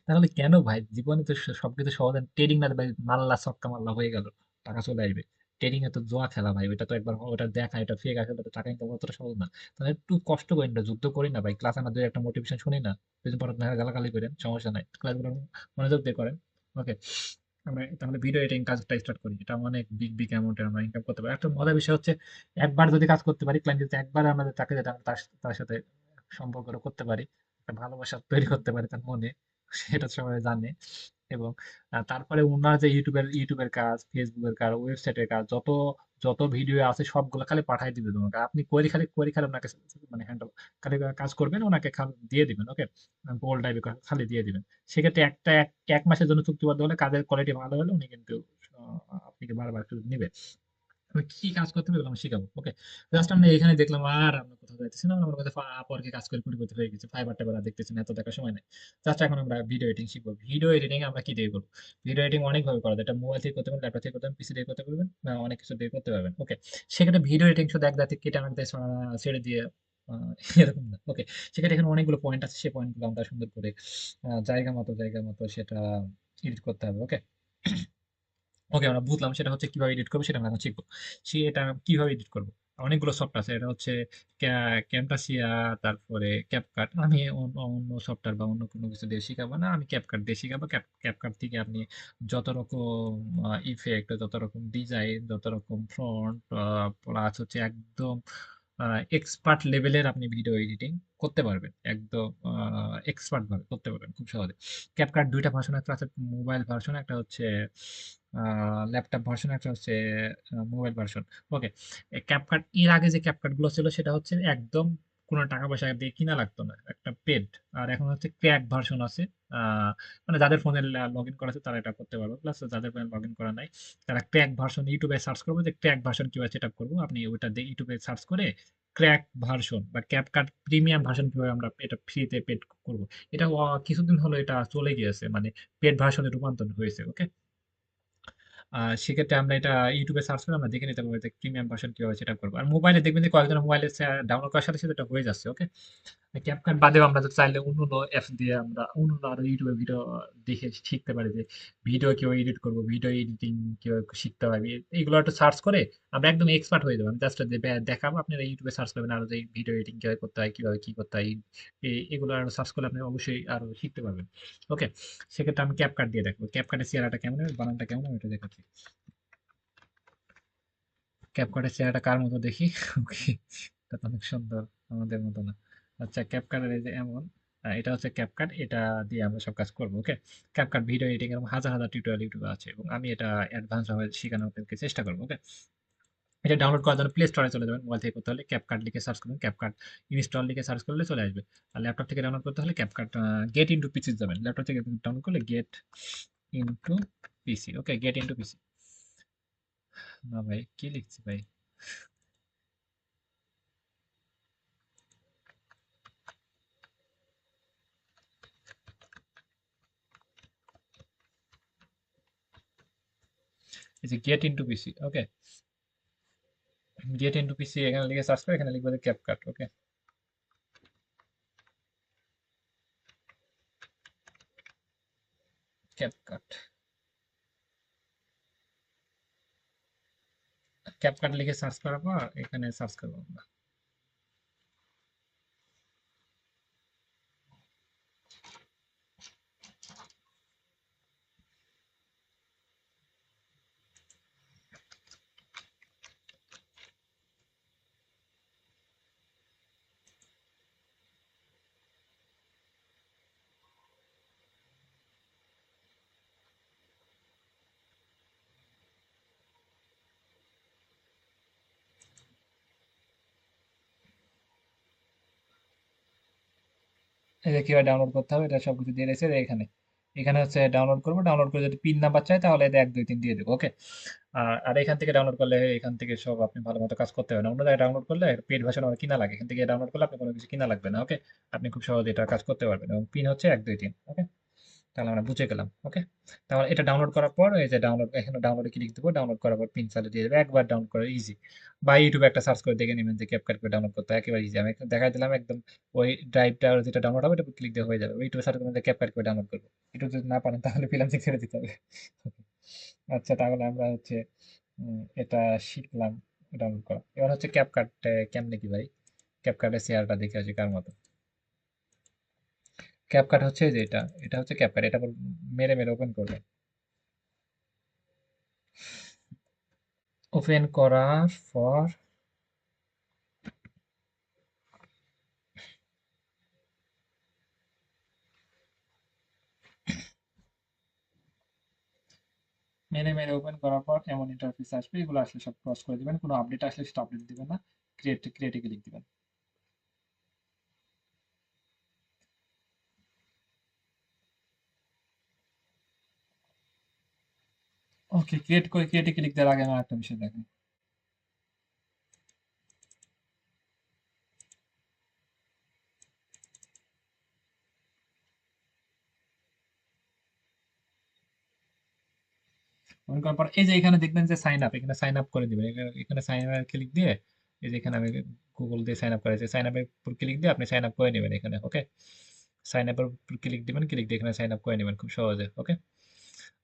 তাহলে কেন ভাই, জীবনে তো সবকিছু সহজ। ট্রেডিং না ভাই, মাল্লা সক্কা মাল্লা হয়ে গেল, টাকা চলে আসবে। ট্রেডিং এ তো জোয়া খেলা ভাই, ওটা তো একবার ওটা দেখা, এটা ফেক আসলে তো টাকা ইনকাম অতটা সহজ না। তাহলে একটু কষ্ট করেন না, যুদ্ধ করি না ভাই, ক্লাসে আমাদের একটা মোটিভেশন শুনি না, যদি পরে আপনারা গালাগালি করেন সমস্যা নাই, ক্লাসগুলো মনোযোগ দিয়ে করেন। ওকে, আমরা তাহলে ভিডিও এডিটিং কাজটা স্টার্ট করি। এটা অনেক বিগ বিগ অ্যামাউন্টের আমরা ইনকাম করতে পারি। একটা মজার বিষয় হচ্ছে, একবার যদি কাজ করতে পারি, ক্লায়েন্ট যদি একবার আমাদের চাকরি দেয়, আমরা তার সাথে সম্পর্কটা করতে পারি, একটা ভালোবাসা তৈরি করতে পারি তার মনে, সেটা সবাই জানে। এবং তারপরে ওনার যে ইউটিউবের কাজ, ফেসবুকের কাজ, ওয়েবসাইটের কাজ, যত যত ভিডিও আছে সবগুলো খালি পাঠাই দিবে তোমাকে, আপনি খালি ওনাকে মানে হ্যান্ডেল, খালি কাজ করবেন, ওনাকে খালি দিয়ে দিবেন। ওকে, গোল টাইপের খালি দিয়ে দিবেন। সেক্ষেত্রে এক মাসের জন্য চুক্তিবদ্ধ হলে, কাজের কোয়ালিটি ভালো হলে উনি কিন্তু আপনাকে বারবার শুধু নিবে। আমি কি কাজ করতে হবে এগুলো আমি শিখাবো। ওকে, জাস্ট আমরা এখানে দেখলাম, আর আমরা কোথাও যাইতেছি না, আমরা কাছে আপওয়ার্কে কাজ করে কোটিপতি হয়ে গেছে, ফাইবার টাইবার আর দেখতেছি না, এত দেখার সময় নেই। জাস্ট এখন আমরা ভিডিও এডিটিং শিখবো। ভিডিও এডিটিং আমরা কি দিয়ে করবো? ভিডিও এডিটিং অনেক ভাবে করা যায়, এটা মোবাইল থেকে করতে পারেন, ল্যাপটপ থেকে করতে পারেন, পিসি দিয়ে করতে পারবেন, অনেক কিছু দিয়ে করতে পারবেন। ওকে, সেক্ষেত্রে ভিডিও এডিটিং শুধু এক জাতি কেটে আমাদের ছেড়ে দিয়ে এরকম না। ওকে, সেক্ষেত্রে এখানে অনেকগুলো পয়েন্ট আছে, সেই পয়েন্টগুলো আমরা সুন্দর করে জায়গা মতো সেটা এডিট করতে হবে। ওকে, ওকে, আমরা বুঝলাম সেটা হচ্ছে কিভাবে এডিট করবো, সেটা আমরা এখন শিখবো। সেটা কিভাবে এডিট করবো, অনেকগুলো সফট আছে। এটা হচ্ছে ক্যামটাসিয়া, তারপরে ক্যাপকাট। আমি অন্য সফটওয়্যার বা অন্য কোনো কিছু দিয়ে শিখাবো না, আমি ক্যাপকাট দিয়ে শিখাবো। ক্যাপকাট থেকে আপনি যত রকম ইফেক্ট, যত রকম ডিজাইন, যত রকম ফ্রন্ট, প্লাস হচ্ছে একদম এক্সপার্ট লেভেলের আপনি ভিডিও এডিটিং করতে পারবেন, একদম এক্সপার্ট ভাবে করতে পারবেন খুব সহজে। ক্যাপকাট দুইটা ভার্সন, একটা আছে মোবাইল ভার্সন, একটা হচ্ছে ল্যাপটপ ভার্সন, একটা হচ্ছে মোবাইল ভার্সন। ওকে, ক্যাপকাট এর আগে যে ক্যাপকাট গুলো ছিল সেটা হচ্ছে একদম কোনো টাকা পয়সা দিয়ে কিনা লাগতো না, একটা পেড। আর এখন হচ্ছে ক্র্যাক ভার্সন আছে। মানে যাদের ফোনে লগ ইন করা আছে তারা এটা করতে পারবে, প্লাস যাদের ফোনে লগ ইন করা নাই তারা ক্র্যাক ভার্সন ইউটিউবে সার্চ করবো, যে ক্র্যাক ভার্সন কিভাবে সেট আপ করবো, আপনি ওইটা দিয়ে ইউটিউবে সার্চ করে ক্র্যাক ভার্সন বা ক্যাপকাট প্রিমিয়াম ভার্সন কিভাবে আমরা এটা ফ্রিতে পেড করবো, এটা কিছুদিন হলো এটা চলে গিয়েছে, মানে পেড ভার্সনে রূপান্তর হয়েছে। ওকে, সেক্ষেত্রে আমরা এটা ইউটিউবে সার্চ করে আমরা দেখে নিতে পারবো যে প্রিমিয়াম ভার্সন কিভাবে সেটা করবো। আর মোবাইলে দেখবেন যে কয়েকজন মোবাইলে ডাউনলোড করার সাথে সাথে এটা হয়ে যাচ্ছে। ওকে, ক্যাপকাট বাদেও আমরা যদি চাইলে অন্যান্য অ্যাপস দিয়ে আমরা অন্যান্য আরো ইউটিউবে ভিডিও দেখে শিখতে পারি, যে ভিডিও কিভাবে এডিট করবো, ভিডিও এডিটিং কিভাবে শিখতে পারবি, এইগুলো একটু সার্চ করে আমরা একদম এক্সপার্ট হয়ে যাবো। আমি জাস্ট দেখাবো, আপনারা ইউটিউবে সার্চ করবেন আরো যে ভিডিও এডিটিং কিভাবে করতে হয়, কিভাবে কি করতে হয়, এগুলো আরো সার্চ করলে আপনি অবশ্যই আরো শিখতে পারবেন। ওকে, সেক্ষেত্রে আমি ক্যাপকাট দিয়ে দেখবো, ক্যাপকাটের চেহারাটা কেমন হবে, বানানটা কেমন হবে, এটা দেখাচ্ছি। ক্যাপকাটের চেহারাটা কার মতো দেখি? ওকে, এটা তো অনেক সুন্দর, আমাদের মতো না। আচ্ছা, ক্যাপকাটের এই যে এমন, এটা হচ্ছে ক্যাপকাট, এটা দিয়ে আমরা সব কাজ করবো। ওকে, ক্যাপকাট ভিডিও এডিটিং এর হাজার হাজার টিউটোরিয়াল ইউটিউবে আছে, এবং আমি এটা অ্যাডভান্স ভাবে শেখানোর আপনাদেরকে চেষ্টা করবো। ওকে, এটা ডাউনলোড করার জন্য প্লে স্টোরে চলে যাবেন, মোবাইল থেকে করতে হলে ক্যাপকাট লিখে সার্চ করবেন, ক্যাপকাট ইনস্টল লিখে সার্চ করলে চলে আসবে। আর ল্যাপটপ থেকে ডাউনলোড করতে হলে ক্যাপকাট গেট ইনটু পিসি যাবেন, ল্যাপটপ থেকে ডাউনলোড করলে গেট ইনটু পিসি। ওকে, গেট ইনটু পিসি। না ভাই, কি লিখছি ভাই? এই যে গেট ইনটু পিসি, ওকে, গেট ইনটু পিসি এখানে লিখে সার্চ করে এখানে লিখবো যে ক্যাপকাট, ওকে, ক্যাপকাট, ক্যাপকাট লিখে সার্চ করার পর এখানে সার্চ করবো আমরা। এই যে কিভাবে ডাউনলোড করতে হবে এটা সবকিছু দিয়ে দিয়েছে এখানে। এখানে হচ্ছে ডাউনলোড করবো, ডাউনলোড করে যদি পিন নাম্বার চাই তাহলে এটা 1 2 3 দিয়ে দেবো, ওকে। আর এখান থেকে ডাউনলোড করলে এখান থেকে সব আপনি ভালো মতো কাজ করতে পারবেন। অন্য জায়গায় ডাউনলোড করলে পেড ভার্সন আমার কিনা লাগে, এখান থেকে ডাউনলোড করলে আপনি কোনো কিছু কিনা লাগবে না, ওকে। আপনি খুব সহজে এটা কাজ করতে পারবেন এবং পিন হচ্ছে 1 2 3, ওকে। তাহলে আমরা বুঝে গেলাম, ওকে। তাহলে এটা ডাউনলোড করার পর এই যে ডাউনলোড, এখানে ডাউনলোডে ক্লিক দেবো, ডাউনলোড করার পর পিন চালিয়ে দিয়ে দেবে, একবার ডাউনলোড করা ইজি। বা ইউটিউবে একটা সার্চ করে দেখে নেবেন যে ক্যাপকাট করে ডাউনলোড করতে হয়, একেবারে ইজি। আমি এখানে দেখাই দিলাম একদম, ওই ড্রাইভটা যেটা ডাউনলোড হবে এটা ক্লিক দিয়ে হয়ে যাবে। ওই ইউটিউবে সার্চ করবেন যে ক্যাপকাট করে ডাউনলোড করবো, ইউটিউব যদি না পারেন তাহলে ফ্রিল্যান্সিং ছেড়ে দিতে হবে। আচ্ছা, তাহলে আমরা হচ্ছে এটা শিখলাম ডাউনলোড করা। এবার হচ্ছে ক্যাপকাট কেমনে কি ভাই, ক্যাপকাটের শেয়ারটা দেখে আসি কার মতো। ক্যাপকাট হচ্ছে এই যে এটা, এটা হচ্ছে ক্যাপকাট, এটা আবার মেরে মেরে ওপেন করবে। ওপেন করার পর মেরে মেরে ওপেন করার পর এমন ইন্টারফেস আসবে, এগুলো আসলে সব ক্রস করে দিবেন, কোনো আপডেট আসলে সেটা আপডেট দিবেন না, ক্রিয়েটে ক্লিক দিবেন। ওকে, ক্রিয়েট করে ক্রিয়েটে ক্লিক দেওয়ার আগে আমার একটা বিষয় দেখেন। ওপেন করার পর এই যে এখানে দেখবেন যে সাইন আপ, এখানে সাইন আপ করে দিবেন। এখানে সাইন আপ ক্লিক দিয়ে এই যে এখানে আমি গুগল দিয়ে সাইন আপ করেছি, সাইন আপের উপর ক্লিক দিয়ে আপনি সাইন আপ করে নেবেন এখানে, ওকে। সাইন আপের উপর ক্লিক দিবেন, ক্লিক দিয়ে এখানে সাইন আপ করে নেবেন খুব সহজে, ওকে।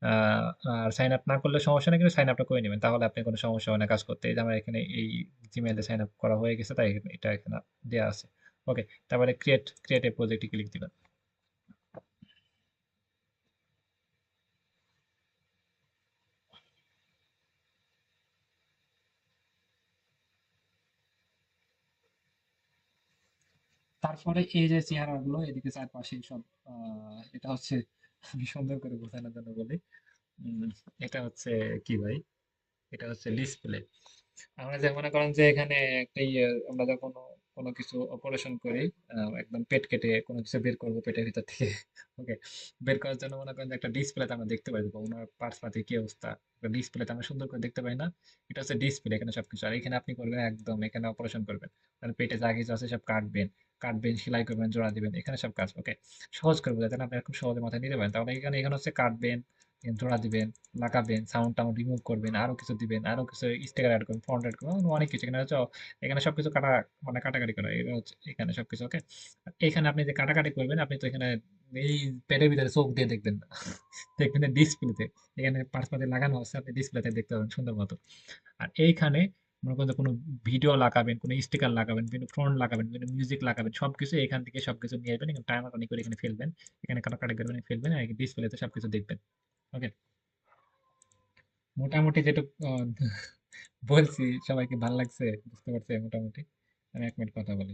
আহ, আর সাইন আপ না করলে সমস্যা নেই, কিন্তু সাইন আপটা করে নেবেন, তাহলে আপনি কোনো সমস্যা হবে না কাজ করতে। এই যে আমার এখানে এই জিমেইলে সাইন আপ করা হয়ে গেছে, তাই এটা এখানে দেওয়া আছে, ওকে। তারপরে ক্রিয়েট এ প্রজেক্টে ক্লিক দিবেন। তারপরে এই যে চেহারাগুলো এদিকে চারপাশে সব, এটা হচ্ছে আমি সুন্দর করে বোঝানোর জন্য বলি, উম, এটা হচ্ছে কি ভাই, এটা হচ্ছে ডিসপ্লে। আমরা যে মনে করেন যে এখানে একটা আমরা যখন কোনো কোনো কিছু অপারেশন করি, একদম পেট কেটে কোনো কিছু বের করবো পেটের ভিতর থেকে, ওকে। বের করার জন্য মনে করেন যে একটা ডিসপ্লেতে আমরা দেখতে পাই যে ওনার পার্টস পাতি কি অবস্থা, ডিসপ্লেতে আমরা সুন্দর করে দেখতে পাই না। এটা হচ্ছে ডিসপ্লে, এখানে সবকিছু। আর এখানে আপনি করবেন একদম, এখানে অপারেশন করবেন, তাহলে পেটে যা কিছু আছে সব কাটবেন, কাটবেন, সেলাই করবেন, জোড়া দিবেন, এখানে সব কাজ, ওকে। সহজ করে বোঝাতে আপনি খুব সহজে মাথায় নিতে পারেন। তাহলে এখানে এখানে হচ্ছে কাটবেন, জোড়া দিবেন, লাগাবেন, সাউন্ড টাউন্ড রিমুভ করবেন, আরো কিছু দিবেন, আরো কিছু স্টিকার অ্যাড করবেন, ফন্ট অ্যাড করবেন, অনেক কিছু এখানে হচ্ছে। এখানে সবকিছু কাটা, মানে কাটাকাটি করা, এটা হচ্ছে এখানে সবকিছু, ওকে। এখানে আপনি যে কাটাকাটি করবেন, আপনি তো এখানে এই পেটের ভিতরে চোখ দিয়ে দেখবেন না, দেখবেন ডিসপ্লেতে, এখানে পার্টস পাতি লাগানো আছে, আপনি ডিসপ্লেতে দেখতে পাবেন সুন্দর মতো। আর এইখানে মনে করেন যে কোনো ভিডিও লাগাবেন, কোনো স্টিকার লাগাবেন, কোনো ফ্রন্ট লাগাবেন, কোনো মিউজিক লাগাবেন, সবকিছু এখান থেকে সবকিছু নিয়ে আসবেন, এখানে টাইমার অন করে এখানে ফেলবেন, এখানে কাটাকাটি করবেন, ফেলবেন, আর ডিসপ্লেতে সবকিছু দেখবেন, ওকে। মোটামুটি যেটুকু বলছি সবাইকে ভালো লাগছে, বুঝতে পারছে মোটামুটি? আমি 1 মিনিট কথা বলি।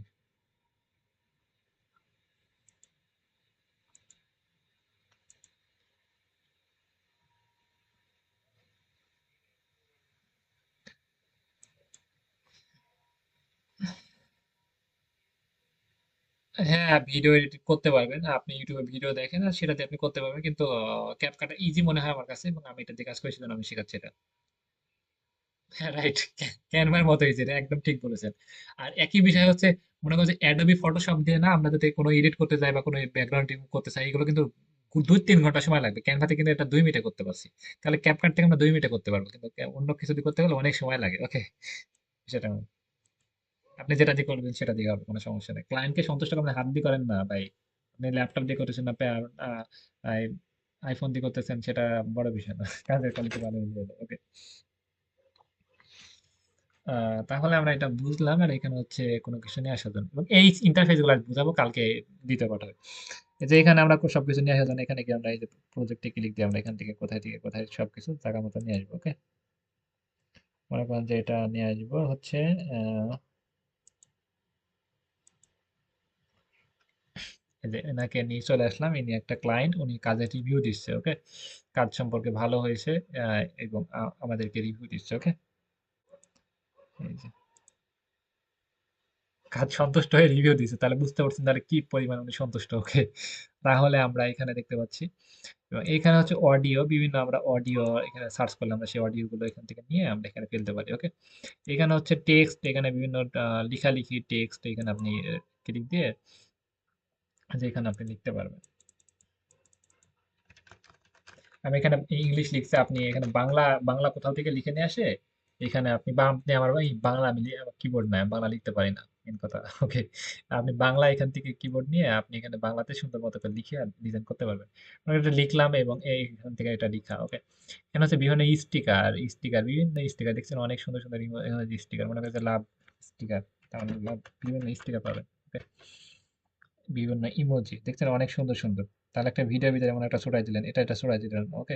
হ্যাঁ, ভিডিও এডিট করতে পারবেন আপনি, ইউটিউবে ভিডিও দেখেন আর সেটাতে আপনি করতে পারবেন, কিন্তু ক্যাপকাটা ইজি মনে হয় আমার কাছে, এবং আমি এটা দিয়ে কাজ করেছি জন্য আমি শেখাচ্ছি এটা। হ্যাঁ, রাইট, ক্যানভার মতো ইজি, এটা একদম ঠিক বলেছেন। আর একই বিষয় হচ্ছে, মনে করেন যে অ্যাডোবি ফটোশপ দিয়ে না আমরা যদি কোনো এডিট করতে যাই বা কোনো ব্যাকগ্রাউন্ড রিমুভ করতে চাই, এগুলো কিন্তু 2-3 ঘন্টা সময় লাগবে, ক্যানভাতে কিন্তু এটা 2 মিনিটে করতে পারছি। তাহলে ক্যাপকাট থেকে আমরা 2 মিনিটে করতে পারবো, কিন্তু অন্য কিছু দিয়ে করতে গেলে অনেক সময় লাগে। ওকে, সেটা আপনি যেটা দিয়ে করবেন সেটা দিয়ে হবে, কোনো সমস্যা নেই। ক্লায়েন্টকে সন্তুষ্ট করবেন, হাত দিয়ে করেন না ভাই। আপনি ল্যাপটপ দিয়ে করতেছেন না আইফোন দিয়ে করতেছেন, সেটা বড় বিষয় না। কাজের কোয়ালিটি ভালো হলে হলো। ওকে, তাহলে আমরা এটা বুঝলাম। আর এখানে হচ্ছে কোনো কিছু নিয়ে আসার জন্য এবং এই ইন্টারফেস গুলো আজ বুঝাবো, কালকে দ্বিতীয় পাঠাবে। এই যে এখানে আমরা সবকিছু নিয়ে আসার জন্য এখানে গিয়ে আমরা এই যে প্রজেক্টে ক্লিক দিয়ে আমরা এখান থেকে কোথায় সবকিছু জায়গা মতো নিয়ে আসবো। ওকে, মনে করেন যে এটা নিয়ে আসবো হচ্ছে আহ, এই যে এনাকে নিয়ে চলে আসলাম, ইনি একটা ক্লায়েন্ট, উনি কাজের রিভিউ দিচ্ছে। ওকে, কাজ সম্পর্কে ভালো হয়েছে, এবং আমাদেরকে রিভিউ দিচ্ছে। ওকে, এই যে কাজ সন্তুষ্ট হয়ে রিভিউ দিচ্ছে, তাহলে বুঝতে পারছেন তাহলে কি পরিমাণ উনি সন্তুষ্ট। ওকে, তাহলে আমরা এখানে দেখতে পাচ্ছি, এবং এখানে হচ্ছে অডিও, বিভিন্ন আমরা অডিও এখানে সার্চ করলে আমরা সেই অডিও গুলো এখান থেকে নিয়ে আমরা এখানে ফেলতে পারি। ওকে, এখানে হচ্ছে টেক্সট, এখানে বিভিন্ন লেখালেখি টেক্সট এখানে আপনি ক্লিক দিয়ে যে এখানে আপনি লিখতে পারবেন। আমি এখানে ইংলিশ লিখছি, আপনি এখানে বাংলা বাংলা কোথাও থেকে লিখে নিয়ে আসে এখানে আপনি, বা আপনি আমার ভাই বাংলা, আমি কিবোর্ড নাই, আমি বাংলা লিখতে পারি না, মেন কথা। ওকে, আপনি বাংলা এখান থেকে কিবোর্ড নিয়ে আপনি এখানে বাংলাতে সুন্দর মতো করে লিখে ডিজাইন করতে পারবেন। আমি এটা লিখলাম এবং এইখান থেকে এটা লিখা। ওকে, এখানে হচ্ছে বিভিন্ন স্টিকার, বিভিন্ন স্টিকার দেখছেন, অনেক সুন্দর সুন্দর স্টিকার, মনে করেন যে লাভ স্টিকার, তাহলে লাভ, বিভিন্ন স্টিকার পাবেন। ওকে, বিভিন্ন ইমোজি দেখছেন অনেক সুন্দর সুন্দর। তাহলে একটা ভিডিওর ভিতরে এমন একটা ছড়াই দিলেন, এটা ছড়াই দিলেন। ওকে,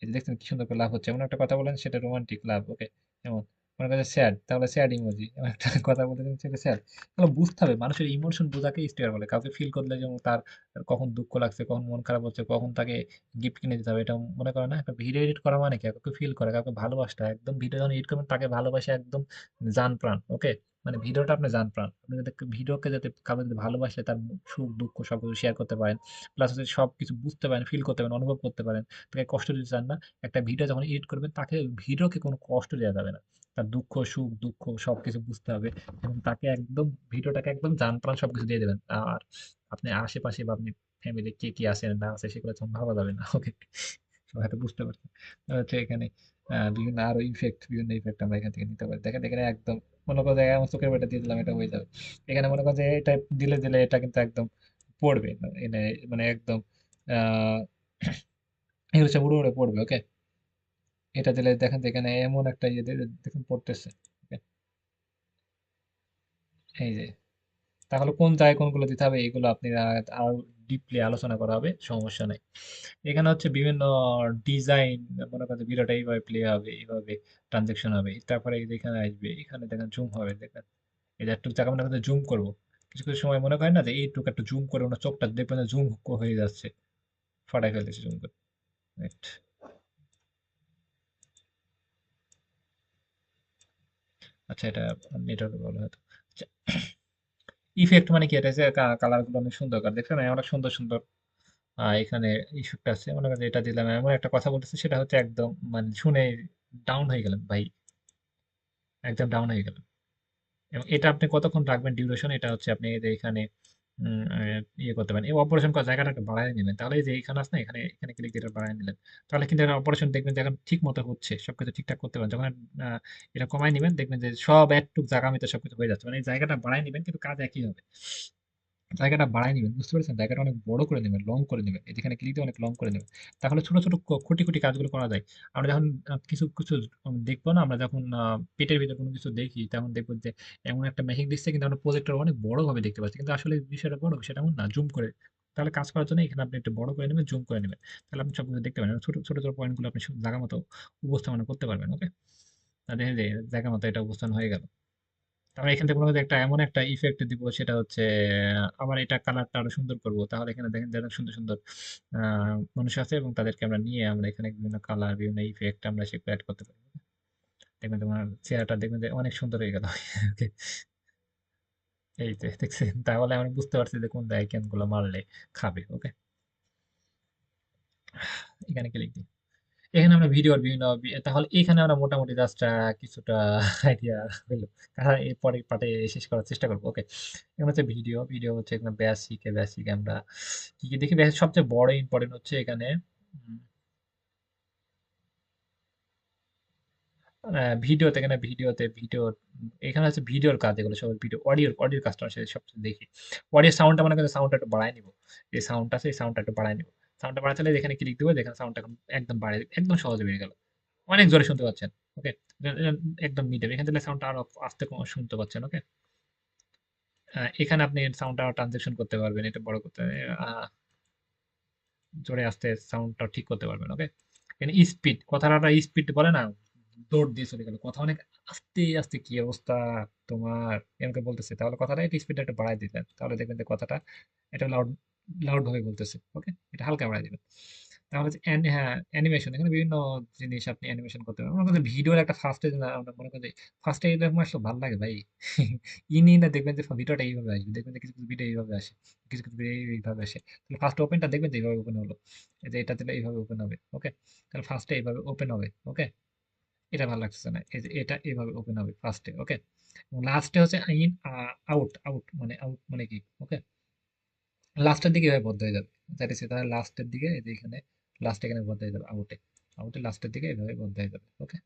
এই যে দেখছেন কি সুন্দর করে লাভ হচ্ছে, এমন একটা কথা বলেন সেটা রোমান্টিক লাভ। ওকে, যেমন মনে করেন স্যাড, তাহলে স্যাড ইমোজি, এমন একটা কথা বলে দিলেন সেটা স্যাড। তাহলে বুঝতে হবে, মানুষের ইমোশন বোঝাকে স্টিকার বলে। কাউকে ফিল করলে, যেমন তার কখন দুঃখ লাগছে, কখন মন খারাপ হচ্ছে, কখন তাকে গিফট কিনে দিতে হবে, এটা মনে করে না। একটা ভিডিও এডিট করা মানে কি, কাউকে ফিল করা, কাউকে ভালোবাসা, একদম ভিডিও যখন এডিট করবেন তাকে ভালোবাসা একদম জান প্রাণ। ওকে, মানে ভিডিওটা আপনি জান প্রাণ, আপনি যাতে ভিডিওকে যাতে কাউকে যদি ভালোবাসলে তার সুখ দুঃখ সবকিছু শেয়ার করতে পারেন, প্লাস হচ্ছে সবকিছু বুঝতে পারেন, ফিল করতে পারেন, অনুভব করতে পারেন, তাকে কষ্ট দিতে চান না। একটা ভিডিও যখন এডিট করবেন, তাকে ভিডিওকে কোনো কষ্ট দেওয়া যাবে না, তার দুঃখ সুখ দুঃখ সবকিছু বুঝতে হবে, এবং তাকে একদম ভিডিওটাকে একদম জান প্রাণ সবকিছু দিয়ে দেবেন। আর আপনি আশেপাশে বা আপনি ফ্যামিলি কে কি আছে না আছে সেগুলো তখন ভাবা যাবে না। ওকে, সবাই হয়তো বুঝতে পারছেন। হচ্ছে এখানে বিভিন্ন আরো বিভিন্ন ইফেক্ট আমরা এখান থেকে নিতে পারি। দেখেন এখানে একদম মনে করো যে আমার চোখের বালিটা দিয়ে দিলাম, এটা হয়ে যাবে। এখানে মনে করো যে এটা দিলে দিলে এটা কিন্তু একদম পড়বে, এনে মানে একদম আহ এগুলো সব উড়ে উড়ে পড়বে। ওকে, এটা দিলে দেখেন যে এখানে এমন একটা ইয়ে দেখুন পড়তেছে। Okay, এই যে, তাহলে কোন জায়গায় কোনগুলো দিতে হবে এগুলো আপনি আরো ডিপলি আলোচনা করা হবে, সমস্যা নেই। এখানে হচ্ছে বিভিন্ন ডিজাইন, মনে করেন যে ভিডিওটা এইভাবে প্লে হবে, এইভাবে ট্রানজেকশন হবে, তারপরে এই যে এখানে আসবে, এখানে দেখেন জুম হবে, দেখেন এই যে একটু জায়গা মনে করেন জুম করবো, কিছু কিছু সময় মনে করেন না যে এইটুকু একটু জুম করে ওনার চোখটা দেখবেন জুম হয়ে যাচ্ছে, ফাটাই ফেলতেছে জুম করে। Right. আচ্ছা, এটা নেটওয়ার্ক বলা হয়তো। আচ্ছা, ইফেক্ট মানে কি, এটা যে কালার গুলো অনেক সুন্দর, কার দেখছেন অনেক সুন্দর সুন্দর এখানে ইফেক্ট আছে। মনে করেন যে এটা দিলাম, এমন একটা কথা বলতেছে সেটা হচ্ছে একদম মানে শুনে ডাউন হয়ে গেলেন ভাই, একদম ডাউন হয়ে গেলেন। এবং এটা আপনি কতক্ষণ রাখবেন ডিউরেশন, এটা হচ্ছে আপনি এই যে এখানে ইয়ে করতে পারেন, এই অপারেশন করার জায়গাটা একটু বাড়ায় নেবেন। তাহলে এই যে এখানে আছে না, এখানে এখানে ক্লিক দিয়ে এটা বাড়ায় নিলেন, তাহলে কিন্তু এটা অপারেশন দেখবেন যে এখন ঠিক মতো হচ্ছে, সবকিছু ঠিকঠাক করতে পারেন। যখন এটা কমায় নিবেন দেখবেন যে সব একটুক জায়গা মতো সবকিছু হয়ে যাচ্ছে, মানে এই জায়গাটা বাড়ায় নিবেন কিন্তু কাজ একই হবে। জায়গাটা বাড়ায় নিবেন, বুঝতে পেরেছেন, জায়গাটা অনেক বড় করে নেবেন, লং করে নেবেন, এই যেখানে ক্লিক দিয়ে অনেক লং করে নেবেন। তাহলে ছোট ছোট খুঁটি খুঁটি কাজগুলো করা যায়। আমরা যখন কিছু কিছু দেখবো না, আমরা যখন পেটের ভিতরে কোনো কিছু দেখি তখন দেখবো যে এমন একটা মেশিং দিচ্ছে, কিন্তু আমরা প্রজেক্টর অনেক বড় ভাবে দেখতে পাচ্ছি, কিন্তু আসলে বিষয়টা বড়, সেটা এমন না, জুম করে। তাহলে কাজ করার জন্য এখানে আপনি একটু বড় করে নেবেন, জুম করে নেবেন, তাহলে আপনি সবকিছু দেখতে পারেন, ছোট ছোট ছোট পয়েন্টগুলো আপনি জায়গা মতো উপস্থাপনা করতে পারবেন। ওকে, তাহলে দেখেন যে জায়গা মতো এটা উপস্থান হয়ে গেল। আমরা এখান থেকে মনে করি একটা এমন একটা ইফেক্ট দিব, সেটা হচ্ছে আবার এটা কালারটা আরো সুন্দর করব। তাহলে এখানে দেখেন যে অনেক সুন্দর সুন্দর মানুষ আছে, এবং তাদেরকে আমরা নিয়ে আমরা এখানে বিভিন্ন কালার বিভিন্ন ইফেক্ট আমরা সেগুলো অ্যাড করতে পারি। দেখবেন তোমার চেহারাটা দেখবেন যে অনেক সুন্দর হয়ে গেল। Okay, এই যে দেখছেন, তাহলে আমরা বুঝতে পারছি যে কোন আইকন গুলো মারলে খাবে। ওকে, এখানে ক্লিক দিই। এখানে আমরা ভিডিওর বিভিন্ন তাহলে এখানে আমরা মোটামুটি জাস্ট কিছুটা আইডিয়া হইলো। এর পরের পার্টে শেষ করার চেষ্টা করবো। ওকে, এখানে হচ্ছে ভিডিও, ভিডিও হচ্ছে এখানে বেসিক আমরা কি কি দেখি, সবচেয়ে বড় ইম্পর্টেন্ট হচ্ছে এখানে ভিডিওতে, এখানে ভিডিও এখানে হচ্ছে ভিডিওর কাজ, এগুলো সব ভিডিও, অডিওর কাজটা আসলে সবচেয়ে দেখি। অডিও সাউন্ডটা মনে করেন সাউন্ডটা একটু বাড়ায় নিব, এই সাউন্ডটা আছে এই সাউন্ডটা একটু বাড়ায় নিব। সাউন্ডটা বাড়াতে হলে এখানে ক্লিক দেবো, দেখেন সাউন্ডটা এখন একদম বাড়ে, একদম সহজে বেড়ে গেল, অনেক জোরে শুনতে পাচ্ছেন। ওকে, একদম মিডিয়াম, এখান থেকে সাউন্ডটা আরো আস্তে শুনতে পাচ্ছেন। ওকে, এখানে আপনি সাউন্ডটা ট্রানজেকশন করতে পারবেন, এটা বড় করতে আহ, জোরে আস্তে সাউন্ডটা ঠিক করতে পারবেন। ওকে, এখানে স্পিড, কথাটা স্পিড বলে না, দৌড় দিয়ে চলে গেল, কথা অনেক আস্তে আস্তে, কি অবস্থা তোমার, এমকে বলতেছে, তাহলে কথাটা একটু স্পিডটা একটু বাড়াই দিলেন, তাহলে দেখবেন যে কথাটা এটা লাউড লাউড ভাবে বলতেছে। ওকে, এটা হালকা বাড়াই দিবেন। তাহলে যে হ্যাঁ, অ্যানিমেশন, এখানে বিভিন্ন জিনিস আপনি অ্যানিমেশন করতে পারবেন। মনে করেন ভিডিওর একটা ফার্স্টে, আমরা মনে করেন ফার্স্টে এরকম আসলে ভালো লাগে ভাই। ইনি না দেখবেন যে ভিডিওটা এইভাবে আসবে, দেখবেন যে কিছু কিছু ভিডিও এইভাবে আসে, কিছু কিছু ভিডিও এইভাবে আসে। তাহলে ফার্স্ট ওপেনটা দেখবেন যে এইভাবে ওপেন হলো, এই যে এটা দিলে এইভাবে ওপেন হবে। ওকে, তাহলে ফার্স্টে এইভাবে ওপেন হবে। ওকে, এটা ভালো লাগতেছে না, এই যে এটা এইভাবে ওপেন হবে ফার্স্টে। ওকে, এবং লাস্টে হচ্ছে ইন, আউট, আউট মানে আউট মানে কি। ওকে, লাস্টের দিকে এভাবে বদ্ধ হয়ে যাবে, দ্যাট ইজ, তাহলে লাস্টের দিকে এই যে এখানে লাস্ট, এখানে বদ্ধ হয়ে যাবে আউটে, আউটে লাস্টের দিকে এভাবে বদ্ধ হয়ে যাবে। ওকে,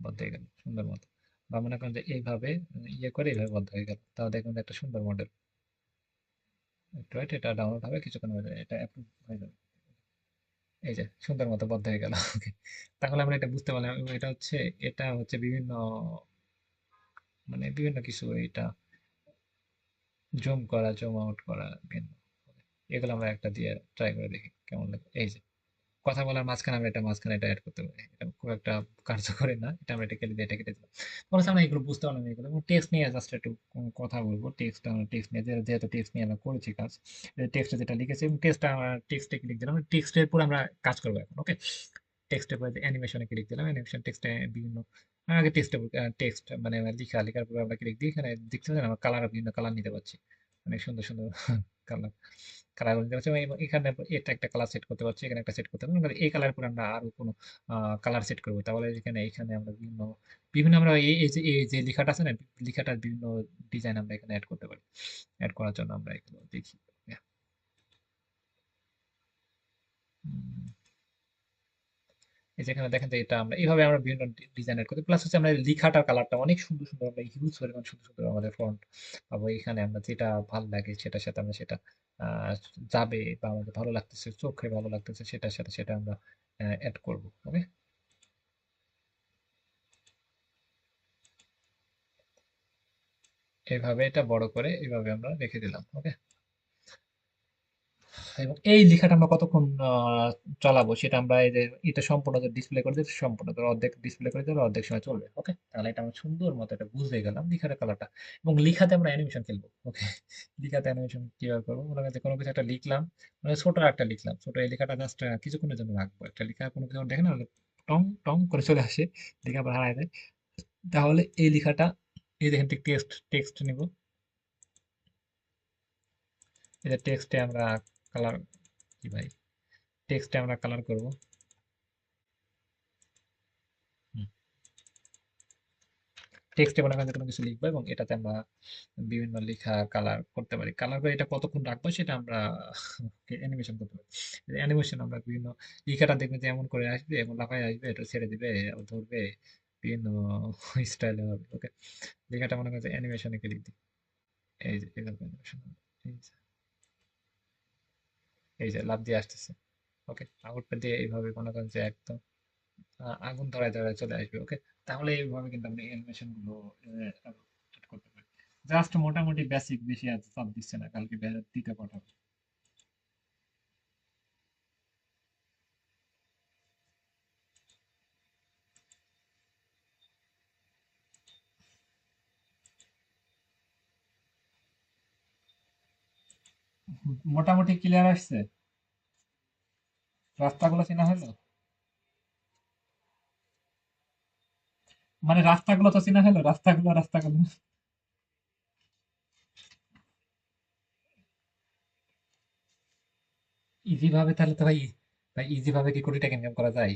বদ্ধ হয়ে গেল সুন্দর মতো। বা মনে করেন যে এইভাবে ইয়ে করে এইভাবে বদ্ধ হয়ে গেল, তাহলে দেখবেন যে একটা সুন্দর মডেল। একটু wait, এটা ডাউনলোড হবে, কিছুক্ষণ মধ্যে এটা অ্যাপ্রুভ হয়ে যাবে। এই যে সুন্দর মতো বদ্ধ হয়ে গেল। ওকে, তাহলে আমরা এটা বুঝতে পারলাম, এবং এটা হচ্ছে বিভিন্ন, মানে বিভিন্ন কিছু, এটা জুম করা, জুম আউট করা বিভিন্ন, এগুলো আমরা একটা দিয়ে ট্রাই করে দেখি কেমন লাগে। এই যে কথা বলার মাঝখানে আমরা এটা মাঝখানে এটা অ্যাড করতে পারি, এটা খুব একটা কার্যকরী না, এটা আমরা এটা কেটে দিয়ে এটা কেটে দিলাম। পরে আমরা এগুলো বুঝতে পারলাম, এগুলো টেক্সট নিয়ে জাস্ট একটু কথা বলবো। টেক্সট নিয়ে, যেহেতু টেক্সট নিয়ে আমরা করেছি কাজ, টেক্সটে যেটা লিখেছি এবং টেক্সটে ক্লিক দিলাম, টেক্সটের উপর আমরা কাজ করবো এখন। ওকে, টেক্সটের পরে অ্যানিমেশনে ক্লিক দিলাম, অ্যানিমেশন টেক্সটে বিভিন্ন, আগে টেক্সট মানে লেখার পরে আমরা ক্লিক দিই, এখানে দেখতে পাচ্ছেন আমরা কালার, বিভিন্ন কালার নিতে পারছি, অনেক সুন্দর সুন্দর কালার, কালার নিতে পারছি। এবং এখানে এটা একটা কালার সেট করতে পারছি, এখানে একটা সেট করতে পারবো, এই কালার পরে আমরা আরো কোনো কালার সেট করবো, তাহলে এখানে এখানে আমরা বিভিন্ন বিভিন্ন আমরা এই যে লেখাটা আছে না, লেখাটার বিভিন্ন ডিজাইন আমরা এখানে অ্যাড করতে পারি। অ্যাড করার জন্য আমরা এগুলো দেখি। উম, এই যেখানে দেখেন যে এটা আমরা এইভাবে আমরা বিভিন্ন ডিজাইনের করতে, প্লাস হচ্ছে আমরা লেখাটার কালারটা অনেক সুন্দর সুন্দর, আমরা হিউজ পরিমাণ সুন্দর সুন্দর আমাদের ফন্ট পাবো এখানে, আমরা যেটা ভালো লাগে সেটার সাথে আমরা সেটা আহ, যাবে, বা আমাদের ভালো লাগতেছে, চোখে ভালো লাগতেছে, সেটার সাথে সেটা আমরা অ্যাড করবো। ওকে, এইভাবে এটা বড় করে এইভাবে আমরা রেখে দিলাম। ওকে, এবং এই লেখাটা আমরা কতক্ষণ চালাবো সেটা আমরা এই যে এটা সম্পূর্ণ ডিসপ্লে করে দিতে, সম্পূর্ণ ধরো অর্ধেক ডিসপ্লে করে দিলে অর্ধেক সময় চলবে। ওকে, তাহলে এটা আমরা সুন্দর মতো এটা বুঝে গেলাম লেখার কালারটা। এবং লেখাতে আমরা অ্যানিমেশন খেলবো। ওকে, লেখাতে অ্যানিমেশন কিভাবে করবো, মনে হয় যে কোনো কিছু একটা লিখলাম, মানে ছোট একটা লিখলাম, ছোট এই লেখাটা জাস্ট কিছুক্ষণের জন্য রাখবো, একটা লেখা কোনো কিছু দেখে না, টং টং করে চলে আসে, লেখা আবার হারায় যায়। তাহলে এই লেখাটা, এই দেখেন টেক্সট, টেক্সট নিব, এই যে টেক্সটে আমরা কালার, কি ভাই, টেক্সটে আমরা কালার করব। টেক্সটে মনে করেন যে কোনো কিছু লিখবো, এবং এটাতে আমরা বিভিন্ন লেখা কালার করতে পারি। কালার করে এটা কতক্ষণ রাখবো সেটা আমরা অ্যানিমেশন করতে পারি। অ্যানিমেশন আমরা বিভিন্ন লেখাটা দেখবে যে এমন করে আসবে, এবং লাফায় আসবে, এটা ছেড়ে দিবে, আবার ধরবে, বিভিন্ন স্টাইলে হবে। ওকে, লেখাটা মনে করেন যে অ্যানিমেশনে ক্লিক দিই, এই যে এভাবে অ্যানিমেশন, এই যে এই যে লাফ দিয়ে আসতেছে। ওকে, আউটটা দিয়ে এইভাবে মনে করেন যে একদম আগুন ধরায় ধরায় চলে আসবে। ওকে, তাহলে এইভাবে কিন্তু আপনি অ্যানিমেশন গুলো add করতে পারেন। জাস্ট মোটামুটি বেসিক, বেশি আর চাপ দিচ্ছে না, কালকে দিতে পাঠাবো। মোটামুটি ক্লিয়ার আসছে, রাস্তাগুলো চেনা হলো, মানে রাস্তাগুলো তো চেনা হলো, রাস্তাগুলো ইজি ভাবে, তাহলে তো ভাই ভাই ইজি ভাবে কি কোটি টাকা ইনকাম করা যায়?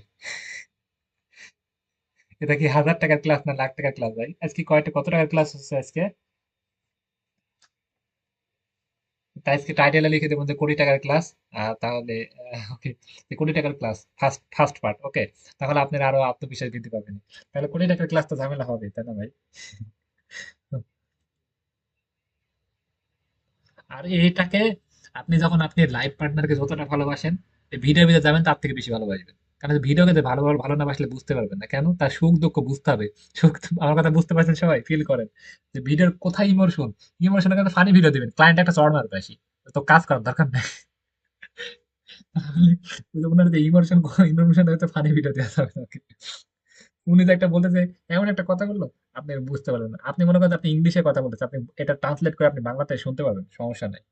এটা কি 1000 টাকার ক্লাস না লাখ টাকার ক্লাস ভাই? আজকে কয়টা কত টাকার ক্লাস হচ্ছে আজকে? তাই আজকে টাইটেলে লিখে দেবো যে কোটি টাকার ক্লাস। তাহলে ওকে, কোটি টাকার ক্লাস ফার্স্ট ফার্স্ট পার্ট, ওকে। তাহলে আপনার আরো আত্মবিশ্বাস বৃদ্ধি পাবেন। তাহলে কোটি টাকার ক্লাস তো ঝামেলা হবে, তাই না ভাই? আর এইটাকে আপনি লাইফ পার্টনারকে যতটা ভালোবাসেন, ভিডিও ভিতরে যাবেন তার থেকে বেশি ভালোবাসবেন। কারণ ভিডিওকে যে ভালো ভালো ভালো না বাসলে বুঝতে পারবেন না, কেন? তার সুখ দুঃখ বুঝতে হবে। আমার কথা বুঝতে পারছেন সবাই? ফিল করেন যে ভিডিওর কোথায় ইমোশন, ইমোশনের কাছে ফানি ভিডিও দিবেন, ক্লায়েন্ট একটা চড় মারবে আসি, তো কাজ করার দরকার নেই। তাহলে ওই যে ওনার যে ইমোশন, ইমোশন হচ্ছে ফানি ভিডিও দেওয়া যাবে ওকে। উনি যে একটা বলতেছে, এমন একটা কথা বললো, আপনি বুঝতে পারবেন না। আপনি মনে করেন আপনি ইংলিশে কথা বলতেছে, আপনি এটা ট্রান্সলেট করে আপনি বাংলাতে শুনতে পারবেন, সমস্যা নেই।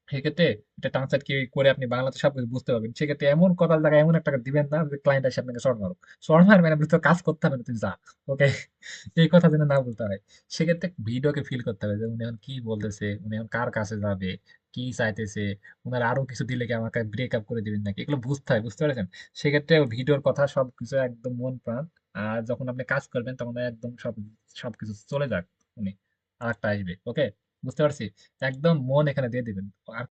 সেক্ষেত্রে এটা ট্রান্সলেট কি করে আপনি বাংলাতে সবকিছু বুঝতে পারবেন। সেক্ষেত্রে এমন কথার জায়গায় এমন একটা দিবেন না যে ক্লায়েন্ট এসে আপনাকে শর্ট মারো, শর্ট মারবে না, তো কাজ করতে হবে না, তুমি যা। ওকে, এই কথা যেন না বলতে হয়। সেক্ষেত্রে ভিডিওকে ফিল করতে হবে যে উনি এখন কি বলতেছে, উনি এখন কার কাছে যাবে, কি চাইতেছে, উনার আরো কিছু দিলে কি আমাকে ব্রেক আপ করে দিবেন নাকি, এগুলো বুঝতে হয়, বুঝতে পেরেছেন? সেক্ষেত্রে ভিডিওর কথা সবকিছু একদম মন প্রাণ। আর যখন আপনি কাজ করবেন তখন একদম সবকিছু চলে যাক, উনি আরেকটা আসবে, ওকে। বুঝতে পারছি, একদম মন এখানে দিয়ে দিবেন। আর